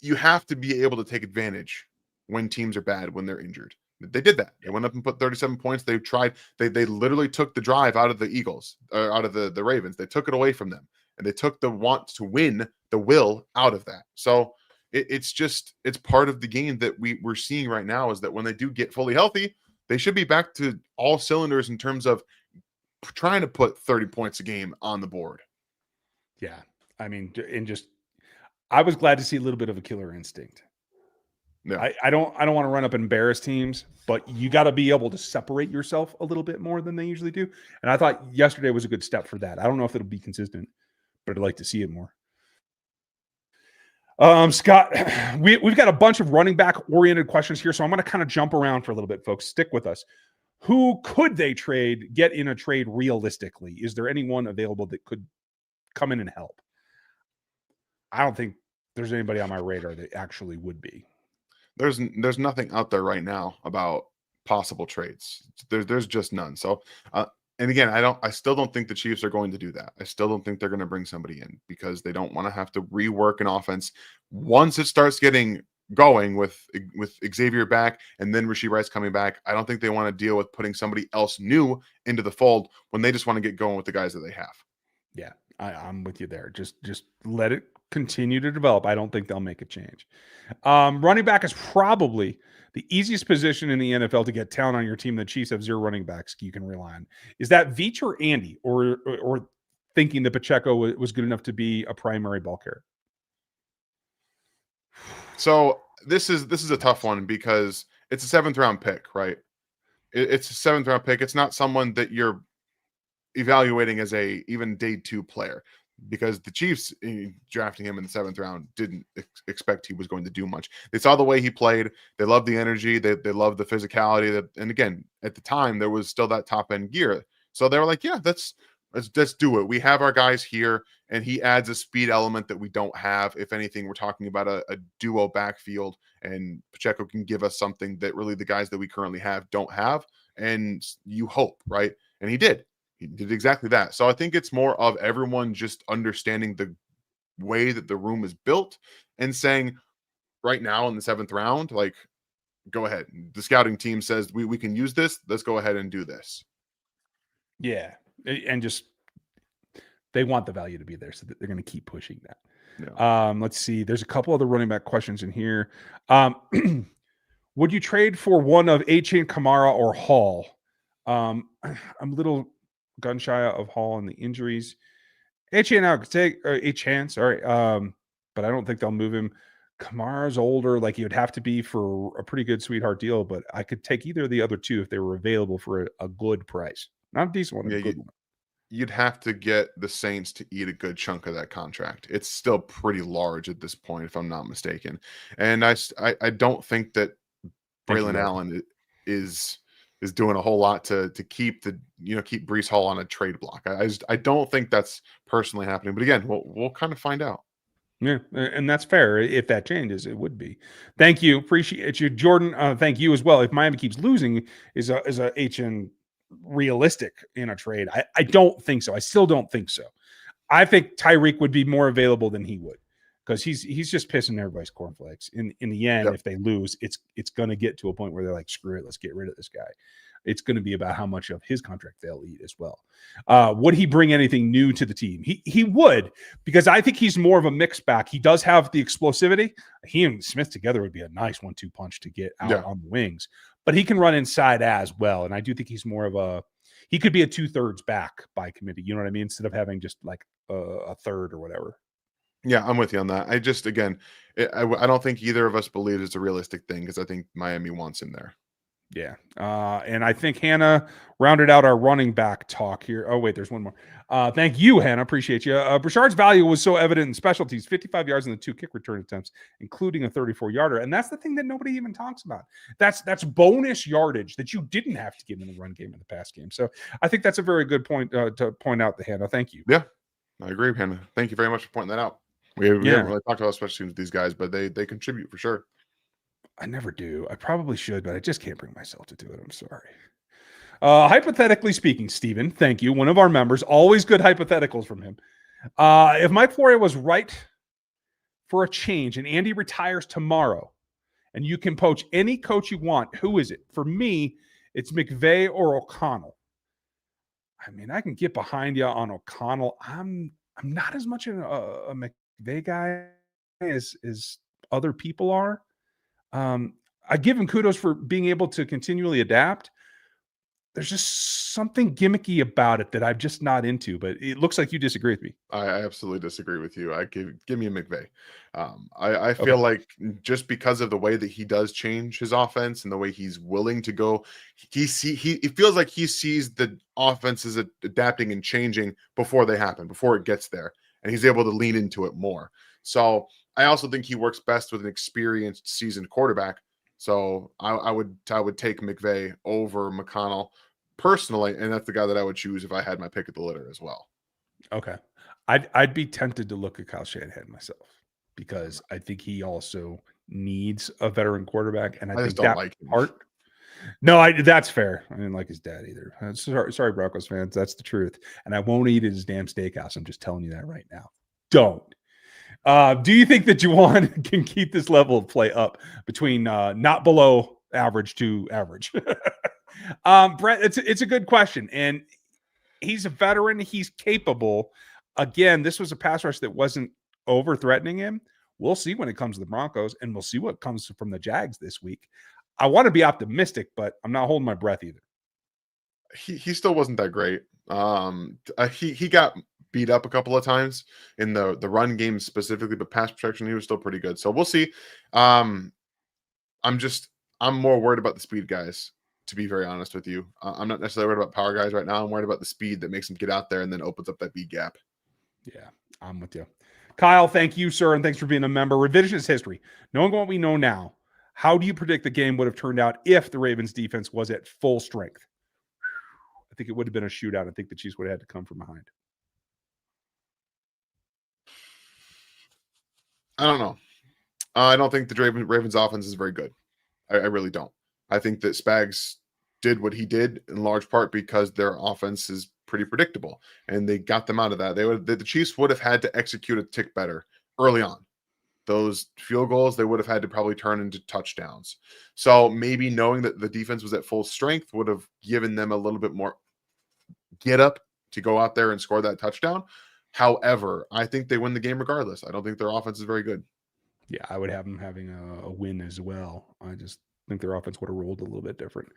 S2: you have to be able to take advantage when teams are bad, when they're injured. They did that. They went up and put 37 points. They tried. They literally took the drive out of the Eagles, or out of the Ravens. They took it away from them, and they took the want to win, the will out of that. So it's part of the game that we're seeing right now is that when they do get fully healthy, they should be back to all cylinders in terms of trying to put 30 points a game on the board.
S1: Yeah. I mean, I was glad to see a little bit of a killer instinct. Yeah. I don't want to run up and embarrass teams, but you got to be able to separate yourself a little bit more than they usually do. And I thought yesterday was a good step for that. I don't know if it'll be consistent, but I'd like to see it more. Scott, we've got a bunch of running back oriented questions here, so I'm going to kind of jump around for a little bit, folks. Stick with us. Who could they get in a trade realistically? Is there anyone available that could come in and help? I don't think there's anybody on my radar that actually would be.
S2: There's nothing out there right now about possible trades. There's just none. So, and again, I still don't think the Chiefs are going to do that. I still don't think they're going to bring somebody in because they don't want to have to rework an offense once it starts getting going with Xavier back and then Rashee Rice coming back. I don't think they want to deal with putting somebody else new into the fold when they just want to get going with the guys that they have.
S1: Yeah, I'm with you there. Just let it continue to develop. I don't think they'll make a change. Running back is probably the easiest position in the NFL to get talent on your team. The Chiefs have 0 running backs you can rely on. Is that Veach or Andy, or thinking that Pacheco was good enough to be a primary ball carrier?
S2: So this is a tough one because it's a 7th round pick, right? It's a 7th round pick. It's not someone that you're evaluating as a even day 2 player because the Chiefs drafting him in the 7th round didn't expect he was going to do much. They saw the way he played. They loved the energy. They loved the physicality. And again, at the time, there was still that top end gear. So they were like, yeah, let's do it. We have our guys here, and he adds a speed element that we don't have. If anything, we're talking about a duo backfield, and Pacheco can give us something that really the guys that we currently have don't have. And you hope, right? And he did. He did exactly that. So I think it's more of everyone just understanding the way that the room is built and saying right now in the 7th round, like, go ahead. The scouting team says we can use this. Let's go ahead and do this.
S1: Yeah. And just they want the value to be there, so they're going to keep pushing that.
S2: Yeah.
S1: Let's see. There's a couple other running back questions in here. Would you trade for one of Achane, Kamara, or Hall? I'm a little gun shy of Hall and the injuries. Achane, I could take Achane, sorry. But I don't think they'll move him. Kamara's older, like he would have to be for a pretty good sweetheart deal, but I could take either of the other two if they were available for a good price. Not a decent one, a
S2: Yeah,
S1: good one.
S2: you'd have to get the Saints to eat a good chunk of that contract. It's still pretty large at this point, if I'm not mistaken. And I don't think that
S1: Thank you,
S2: Braylon
S1: Rob.
S2: Allen is doing a whole lot to keep keep Brees Hall on a trade block. I don't think that's personally happening. But again, we'll kind of find out.
S1: Yeah, and that's fair. If that changes, it would be. Thank you, appreciate you, Jordan. Thank you as well. If Miami keeps losing, is a HN realistic in a trade? I don't think so. I still don't think so. I think Tyreek would be more available than he would because he's just pissing everybody's cornflakes. In the end,
S2: Yep.
S1: if they lose, it's going to get to a point where they're like, screw it, let's get rid of this guy. It's going to be about how much of his contract they'll eat as well. Would he bring anything new to the team? He would, because I think he's more of a mixed back. He does have the explosivity. He and Smith together would be a nice 1-2 punch to get out on the wings, but he can run inside as well. And I do think he's more of he could be a 2/3 back by committee. You know what I mean? Instead of having just like a third or whatever.
S2: Yeah, I'm with you on that. I just again, I don't think either of us believe it's a realistic thing because I think Miami wants him there.
S1: Yeah. And I think Hannah rounded out our running back talk here. Oh, wait, there's one more. Thank you, Hannah. Appreciate you. Bouchard's value was so evident in specialties, 55 yards in the 2 kick return attempts, including a 34-yarder. And that's the thing that nobody even talks about. That's bonus yardage that you didn't have to give in the run game and the pass game. So I think that's a very good point to point out, the Hannah. Thank you.
S2: Yeah, I agree, Hannah. Thank you very much for pointing that out. We haven't really talked about special teams with these guys, but they contribute for sure.
S1: I never do. I probably should, but I just can't bring myself to do it. I'm sorry. Hypothetically speaking, Steven, thank you. One of our members, always good hypotheticals from him. If Mike Florio was right for a change and Andy retires tomorrow and you can poach any coach you want, who is it? For me, it's McVay or O'Connell. I mean, I can get behind you on O'Connell. I'm not as much a McVay guy as other people are. I give him kudos for being able to continually adapt. There's just something gimmicky about it that I'm just not into, but it looks like you disagree with me.
S2: I absolutely disagree with you. I give me a McVay. I feel like just because of the way that he does change his offense and the way he's willing to go, it feels like he sees the offenses adapting and changing before they happen, before it gets there, and he's able to lean into it more. So I also think he works best with an experienced, seasoned quarterback. So I would take McVay over McConnell personally, and that's the guy that I would choose if I had my pick of the litter as well.
S1: Okay. I'd be tempted to look at Kyle Shanahan myself because I think he also needs a veteran quarterback, and I think
S2: just don't like him.
S1: part. No, that's fair. I didn't like his dad either. Sorry, Broncos fans. That's the truth. And I won't eat at his damn steakhouse. I'm just telling you that right now. Don't. Do you think that Juwan can keep this level of play up between not below average to average? Brett, it's a good question. And he's a veteran. He's capable. Again, this was a pass rush that wasn't over-threatening him. We'll see when it comes to the Broncos, and we'll see what comes from the Jags this week. I want to be optimistic, but I'm not holding my breath either.
S2: He still wasn't that great. He got beat up a couple of times in the run game specifically, but pass protection, he was still pretty good. So we'll see. I'm more worried about the speed guys, to be very honest with you. I'm not necessarily worried about power guys right now. I'm worried about the speed that makes them get out there and then opens up that B gap.
S1: Yeah, I'm with you. Kyle, thank you, sir, and thanks for being a member. Revisionist history. Knowing what we know now, how do you predict the game would have turned out if the Ravens defense was at full strength? I think it would have been a shootout. I think the Chiefs would have had to come from behind.
S2: I don't know. I don't think the Ravens offense is very good. I really don't. I think that Spags did what he did in large part because their offense is pretty predictable, and they got them out of that. The Chiefs would have had to execute a tick better early on. Those field goals they would have had to probably turn into touchdowns. So maybe knowing that the defense was at full strength would have given them a little bit more get up to go out there and score that touchdown. However, I think they win the game regardless. I don't think their offense is very good.
S1: Yeah, I would have them having a win as well. I just think their offense would have rolled a little bit different.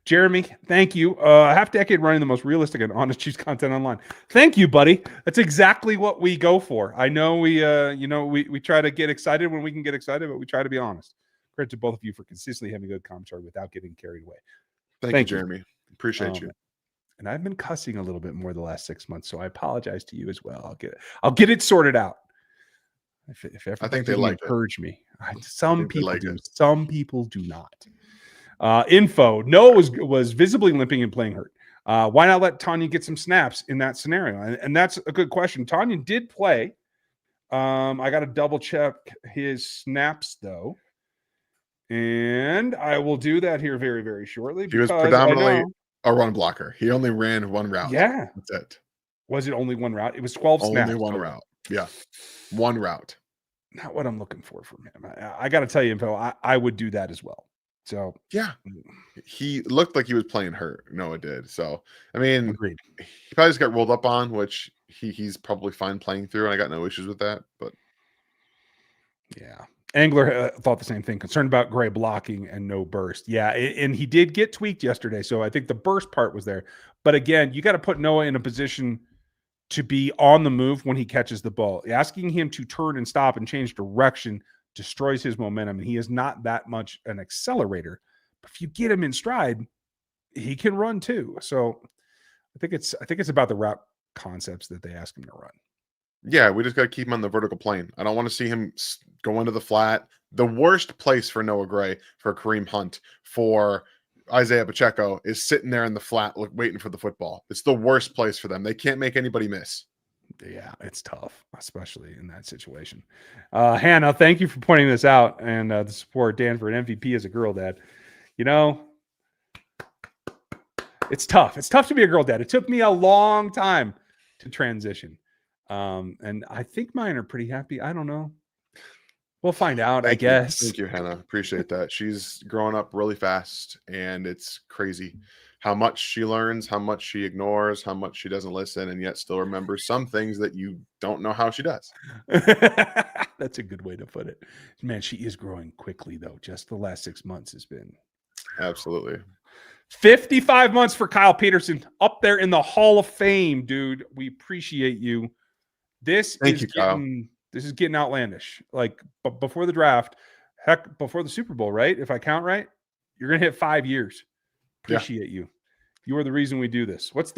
S1: Jeremy, thank you. A half decade running the most realistic and honest Chiefs content online. Thank you, buddy. That's exactly what we go for. I know we try to get excited when we can get excited, but we try to be honest. Credit to both of you for consistently having good commentary without getting carried away.
S2: Thank you, Jeremy. Appreciate you.
S1: And I've been cussing a little bit more the last 6 months, so I apologize to you as well. I'll get it sorted out. If
S2: I think they like
S1: encourage me. Some people do.
S2: It.
S1: Some people do not. Info. Noah was visibly limping and playing hurt. Why not let Tanya get some snaps in that scenario? And that's a good question. Tanya did play. I got to double check his snaps though, and I will do that here very, very shortly.
S2: He was predominantly a run blocker. He only ran one route.
S1: Yeah,
S2: that's it.
S1: Was it only one route? It was 12 snaps.
S2: Only one route. Yeah, one route.
S1: Not what I'm looking for from him. I got to tell you, Info, I would do that as well. So
S2: yeah, he looked like he was playing hurt. Noah did. So I mean,
S1: agreed.
S2: He probably just got rolled up on, which he's probably fine playing through, and I got no issues with that. But
S1: yeah, Angler thought the same thing. Concerned about Gray blocking and no burst. Yeah, and he did get tweaked yesterday, so I think the burst part was there. But again, you got to put Noah in a position to be on the move when he catches the ball. Asking him to turn and stop and change direction destroys his momentum, and he is not that much an accelerator. But if you get him in stride, he can run too. So I think it's about the route concepts that they ask him to run.
S2: Yeah, we just got to keep him on the vertical plane. I don't want to see him go into the flat. The worst place for Noah Gray, for Kareem Hunt, for Isaiah Pacheco is sitting there in the flat waiting for the football. It's the worst place for them. They can't make anybody miss.
S1: Yeah, it's tough, especially in that situation. Hannah, thank you for pointing this out and the support. Dan for an MVP as a girl dad. You know, it's tough. It's tough to be a girl dad. It took me a long time to transition. And I think mine are pretty happy. I don't know. We'll find out, I guess.
S2: Thank you, Hannah. Appreciate that. She's growing up really fast, and it's crazy how much she learns, how much she ignores, how much she doesn't listen, and yet still remembers some things that you don't know how she does.
S1: That's a good way to put it. Man, she is growing quickly, though. Just the last 6 months has been.
S2: Absolutely.
S1: 55 months for Kyle Peterson, up there in the Hall of Fame, dude. We appreciate you. This is getting outlandish. Like before the draft, heck, before the Super Bowl, right? If I count right, you're gonna hit 5 years. Appreciate you. You are the reason we do this. Was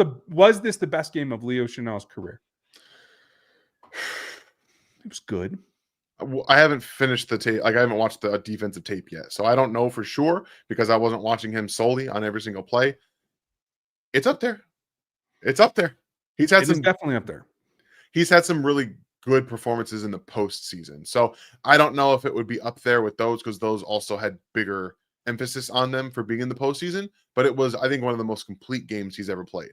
S1: this the best game of Leo Chenal's career? It was good.
S2: I haven't finished the tape. Like I haven't watched the defensive tape yet, so I don't know for sure because I wasn't watching him solely on every single play. It's up there. It's up there. He's
S1: definitely up there.
S2: He's had some really good performances in the postseason. So I don't know if it would be up there with those because those also had bigger emphasis on them for being in the postseason. But it was, I think, one of the most complete games he's ever played.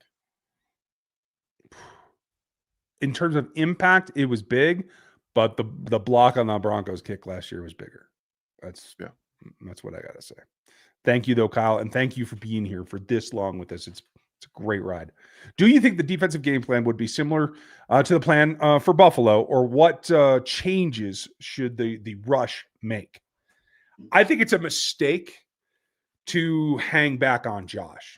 S1: In terms of impact, it was big, but the block on the Broncos kick last year was bigger. That's what I got to say. Thank you, though, Kyle, and thank you for being here for this long with us. It's a great ride. Do you think the defensive game plan would be similar to the plan for Buffalo, or what changes should the rush make? I think it's a mistake to hang back on Josh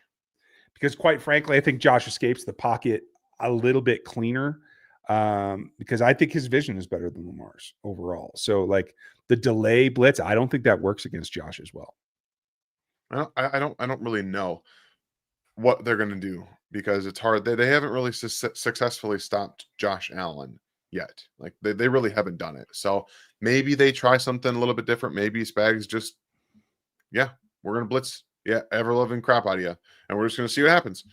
S1: because, quite frankly, I think Josh escapes the pocket a little bit cleaner because I think his vision is better than Lamar's overall. So, like the delay blitz, I don't think that works against Josh as well.
S2: I don't really know what they're going to do because it's hard. They haven't really successfully stopped Josh Allen yet. Like they really haven't done it. So maybe they try something a little bit different. Maybe Spags just, we're going to blitz. Yeah. Ever-loving crap out of you. And we're just going to see what happens.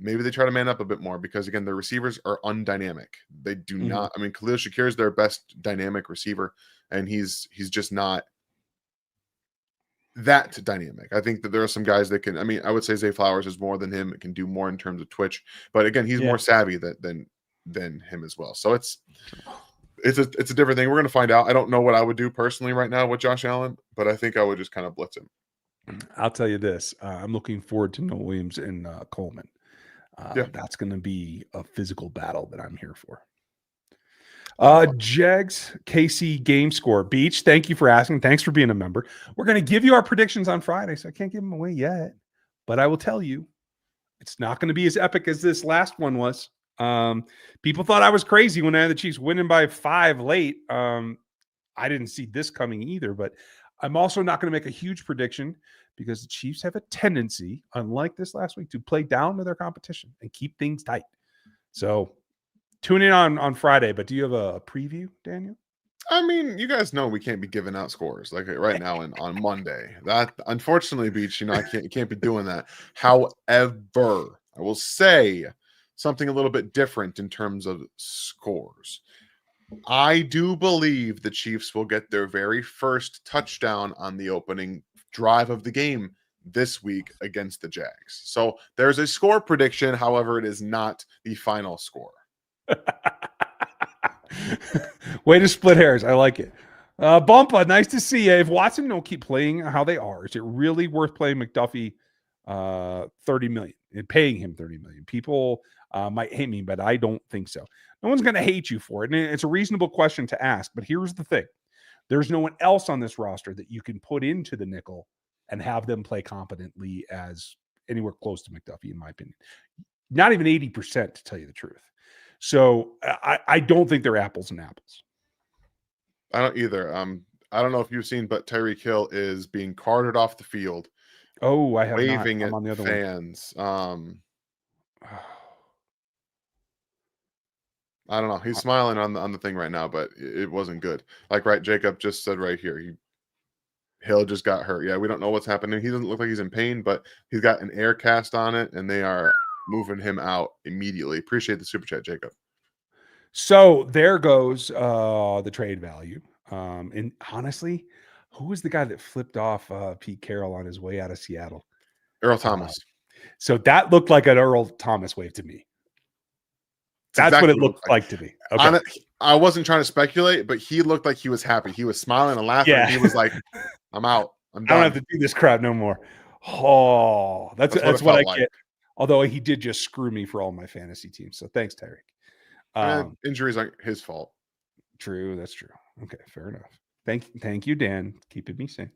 S2: Maybe they try to man up a bit more because again, their receivers are undynamic. They do not, I mean, Khalil Shakir is their best dynamic receiver and he's just not that dynamic. I think that there are some guys that can, I mean, I would say Zay Flowers is more than him. It can do more in terms of twitch, but again, he's more savvy than him as well. So it's a different thing. We're going to find out. I don't know what I would do personally right now with Josh Allen, but I think I would just kind of blitz him.
S1: I'll tell you this. I'm looking forward to Noah Williams and Coleman.
S2: Yeah.
S1: That's going to be a physical battle that I'm here for.
S2: A lot of fun.
S1: Jegs, KC game score. Beach, thank you for asking. Thanks for being a member. We're going to give you our predictions on Friday, so I can't give them away yet. But I will tell you, it's not going to be as epic as this last one was. People thought I was crazy when I had the Chiefs winning by 5 late. I didn't see this coming either, but I'm also not going to make a huge prediction because the Chiefs have a tendency, unlike this last week, to play down to their competition and keep things tight. So tune in on Friday, but do you have a preview, Daniel?
S2: I mean, you guys know we can't be giving out scores like right now and on Monday. That unfortunately, Beach, I can't be doing that. However, I will say something a little bit different in terms of scores. I do believe the Chiefs will get their very first touchdown on the opening drive of the game this week against the Jags. So there's a score prediction. However, it is not the final score.
S1: Way to split hairs. I like it. Bumpa, nice to see you. If Watson don't keep playing how they are, is it really worth playing McDuffie $30 million and paying him $30 million? People might hate me, but I don't think so. No one's going to hate you for it. And it's a reasonable question to ask. But here's the thing. There's no one else on this roster that you can put into the nickel and have them play competently as anywhere close to McDuffie, in my opinion. Not even 80%, to tell you the truth. So I don't think they're apples and apples.
S2: I don't either. I don't know if you've seen, but Tyreek Hill is being carted off the field.
S1: Oh, I have
S2: waving
S1: not. I'm
S2: at
S1: on the other
S2: fans. I don't know. He's smiling on the thing right now, but it wasn't good. Like Jacob just said right here. Hill just got hurt. Yeah, we don't know what's happening. He doesn't look like he's in pain, but he's got an air cast on it, and they are moving him out immediately. Appreciate the super chat, Jacob.
S1: So there goes the trade value. And honestly, who was the guy that flipped off Pete Carroll on his way out of Seattle?
S2: Earl Thomas.
S1: So that looked like an Earl Thomas wave to me. That's exactly what it looked like to me. Okay.
S2: I wasn't trying to speculate, but he looked like he was happy. He was smiling and laughing. Yeah. And he was like, I'm out. I'm done.
S1: I don't have to do this crap no more. Oh, that's what I get. Although he did just screw me for all my fantasy teams. So thanks, Tyreek.
S2: Injuries aren't his fault.
S1: True. That's true. Okay. Fair enough. Thank you, Dan. Keeping me sane.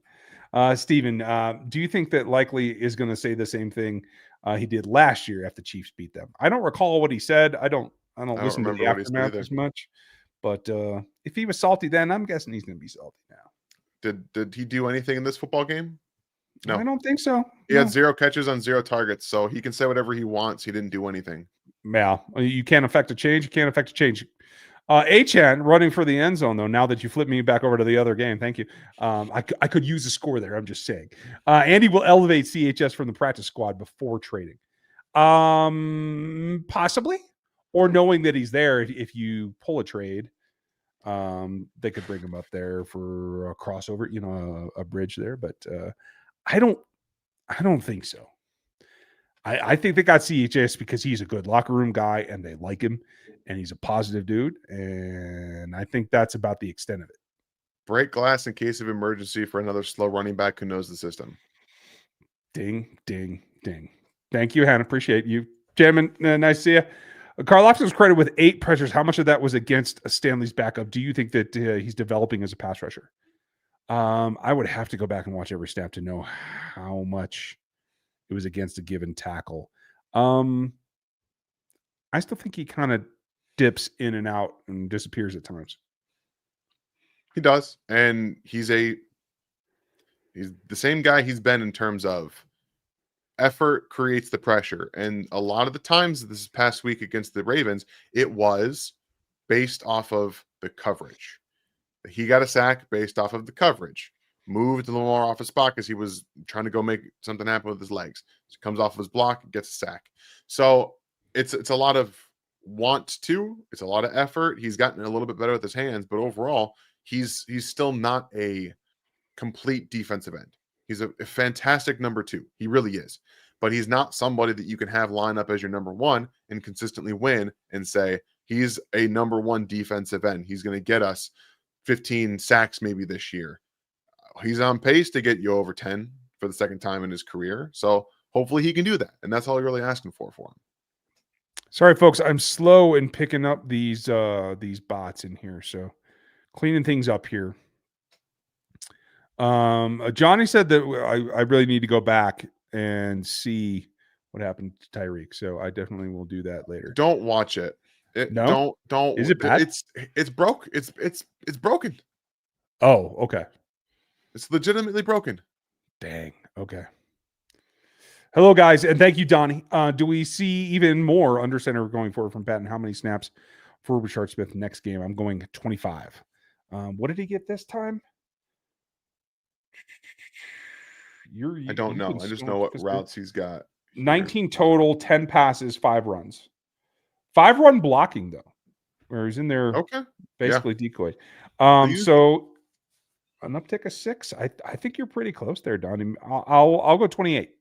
S1: Steven, do you think that Likely is going to say the same thing he did last year after the Chiefs beat them? I don't recall what he said. I don't listen to the aftermath as much. But if he was salty then, I'm guessing he's going to be salty now.
S2: Did he do anything in this football game? No,
S1: I don't think so.
S2: He had 0 catches on 0 targets, so he can say whatever he wants. He didn't do anything.
S1: Yeah, you can't affect a change. You can't affect a change. Achan running for the end zone, though, now that you flip me back over to the other game. Thank you. I could use a score there. I'm just saying. Andy will elevate CHS from the practice squad before trading. Possibly. Or knowing that he's there, if you pull a trade, they could bring him up there for a crossover, a bridge there. But I don't think so. I think they got CHS because he's a good locker room guy and they like him and he's a positive dude. And I think that's about the extent of it.
S2: Break glass in case of emergency for another slow running back who knows the system.
S1: Ding, ding, ding. Thank you, Hannah. Appreciate you. Jamin, nice to see you. Karlaftis was credited with 8 pressures. How much of that was against Stanley's backup? Do you think that he's developing as a pass rusher? I would have to go back and watch every snap to know how much it was against a given tackle. I still think he kind of dips in and out and disappears at times.
S2: He does. And he's the same guy he's been in terms of effort creates the pressure. And a lot of the times this past week against the Ravens, it was based off of the coverage. He got a sack based off of the coverage. Moved a little more off his spot because he was trying to go make something happen with his legs. So he comes off of his block, gets a sack. So it's a lot of want to. It's a lot of effort. He's gotten a little bit better with his hands, but overall, he's still not a complete defensive end. He's a fantastic number 2. He really is. But he's not somebody that you can have line up as your number 1 and consistently win and say he's a number 1 defensive end. He's going to get us 15 sacks maybe this year. He's on pace to get you over 10 for the second time in his career. So hopefully he can do that. And that's all you're really asking for him.
S1: Sorry, folks. I'm slow in picking up these bots in here, so cleaning things up here. Johnny said that I really need to go back and see what happened to Tyreek, so I definitely will do that later.
S2: Don't watch it.
S1: No, is it bad?
S2: It's broke. It's broken.
S1: Oh, okay.
S2: It's legitimately broken.
S1: Dang. Okay. Hello, guys, and thank you, Donnie. Do we see even more under center going forward from Patton? How many snaps for Richard Smith next game? I'm going 25. What did he get this time?
S2: I don't
S1: You can
S2: know. I just know what routes he's got. Here.
S1: 19 total, 10 passes, 5 runs. 5 run blocking though, where he's in there
S2: Okay.
S1: basically decoy.
S2: These-
S1: So an uptick of 6. I think you're pretty close there, Donnie. I'll go 28.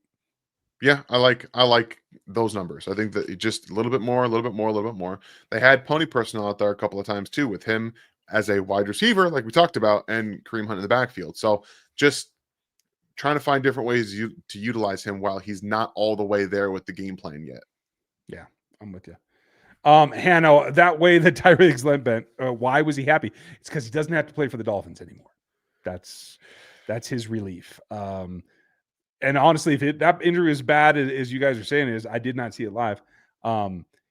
S2: Yeah, I like those numbers. I think that it just a little bit more, a little bit more, a little bit more. They had pony personnel out there a couple of times too, with him as a wide receiver, like we talked about, and Kareem Hunt in the backfield. So just trying to find different ways to utilize him while he's not all the way there with the game plan yet.
S1: Yeah, I'm with you. Hanno, that way that Tyreek's limp bent. Why was he happy? It's because he doesn't have to play for the Dolphins anymore. That's his relief. And honestly, if that injury is bad as you guys are saying is, I did not see it live.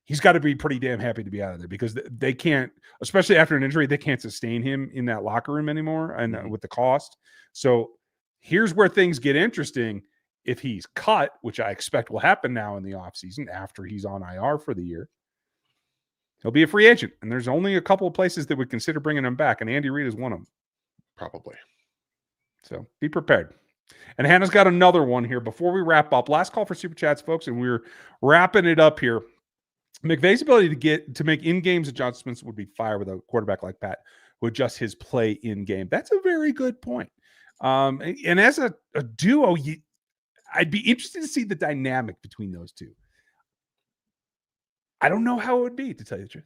S1: He's got to be pretty damn happy to be out of there because they can't, especially after an injury, they can't sustain him in that locker room anymore and with the cost. So here's where things get interesting. If he's cut, which I expect will happen now in the offseason after he's on IR for the year, he'll be a free agent. And there's only a couple of places that would consider bringing him back. And Andy Reid is one of them.
S2: Probably.
S1: So be prepared. And Hannah's got another one here before we wrap up. Last call for super chats, folks, and we're wrapping it up here. McVay's ability to make in-games adjustments would be fire with a quarterback like Pat who adjusts his play in-game. That's a very good point. And as a duo, I'd be interested to see the dynamic between those two. I don't know how it would be, to tell you the truth.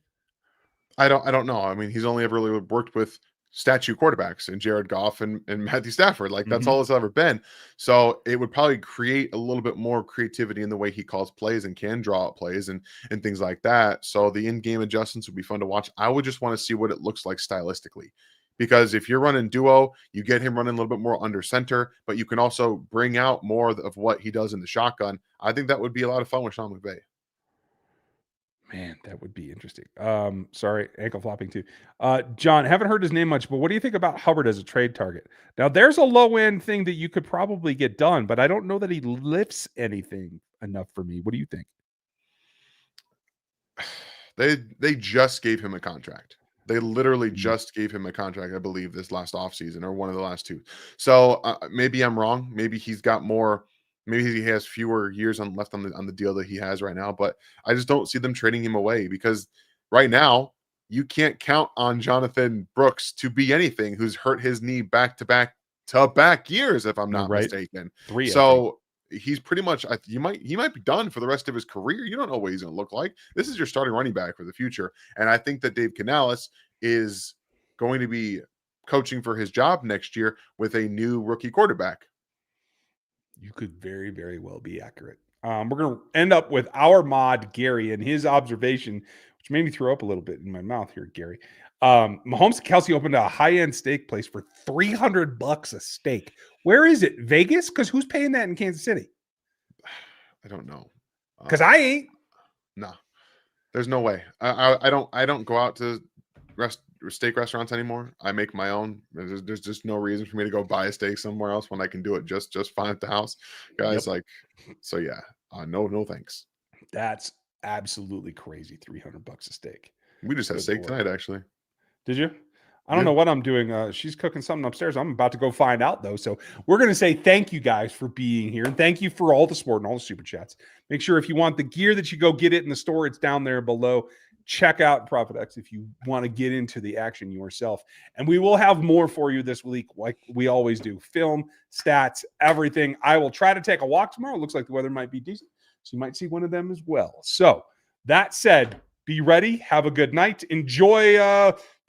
S2: I don't know. I mean, he's only ever really worked with statue quarterbacks and Jared Goff and Matthew Stafford. Like that's all it's ever been. So it would probably create a little bit more creativity in the way he calls plays and can draw up plays and things like that. So the in-game adjustments would be fun to watch. I would just want to see what it looks like stylistically. Because if you're running duo, you get him running a little bit more under center, but you can also bring out more of what he does in the shotgun. I think that would be a lot of fun with Sean McVay.
S1: Man, that would be interesting. Sorry, ankle flopping too. John, haven't heard his name much, but what do you think about Hubbard as a trade target? Now, there's a low end thing that you could probably get done, but I don't know that he lifts anything enough for me. What do you think?
S2: They just gave him a contract. They literally just gave him a contract, I believe, this last offseason or one of the last two. So maybe I'm wrong. Maybe he's got more. Maybe he has fewer years left on the deal that he has right now. But I just don't see them trading him away because right now you can't count on Jonathan Brooks to be anything who's hurt his knee back to back years, if I'm not mistaken.
S1: 3.
S2: So he's pretty much he might be done for the rest of his career. You don't know what he's going to look like. This is your starting running back for the future, and I think that Dave Canales is going to be coaching for his job next year with a new rookie quarterback.
S1: You could very, very well be accurate. We're going to end up with our mod, Gary, and his observation, which made me throw up a little bit in my mouth here, Gary. Mahomes and Kelsey opened a high-end steak place for $300 a steak. Where is it? Vegas? Because who's paying that in Kansas City?
S2: I don't know.
S1: Because I ain't.
S2: No, there's no way. I don't go out to steak restaurants anymore. I make my own. There's just no reason for me to go buy a steak somewhere else when I can do it just fine at the house, guys. Like, so yeah, no thanks.
S1: That's absolutely crazy. $300 a steak.
S2: We just had steak tonight, actually.
S1: Did you? I don't know what I'm doing. She's cooking something upstairs. I'm about to go find out, though. So we're going to say thank you guys for being here. And thank you for all the support and all the super chats. Make sure if you want the gear that you go get it in the store, it's down there below. Check out ProfitX if you want to get into the action yourself. And we will have more for you this week, like we always do. Film, stats, everything. I will try to take a walk tomorrow. It looks like the weather might be decent. So you might see one of them as well. So that said, be ready. Have a good night. Enjoy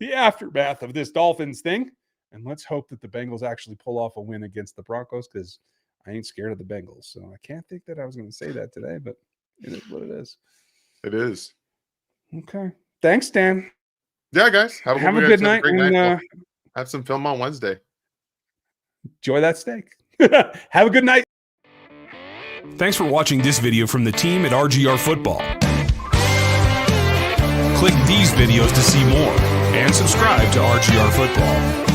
S1: the aftermath of this Dolphins thing. And let's hope that the Bengals actually pull off a win against the Broncos because I ain't scared of the Bengals. So I can't think that I was going to say that today, but it is what it is.
S2: It is.
S1: Okay. Thanks, Dan.
S2: Yeah, guys.
S1: Have a good night.
S2: Great
S1: And,
S2: night. Have some film on Wednesday.
S1: enjoy that steak. Have a good night.
S3: Thanks for watching this video from the team at RGR Football. Click these videos to see more and subscribe to RGR Football.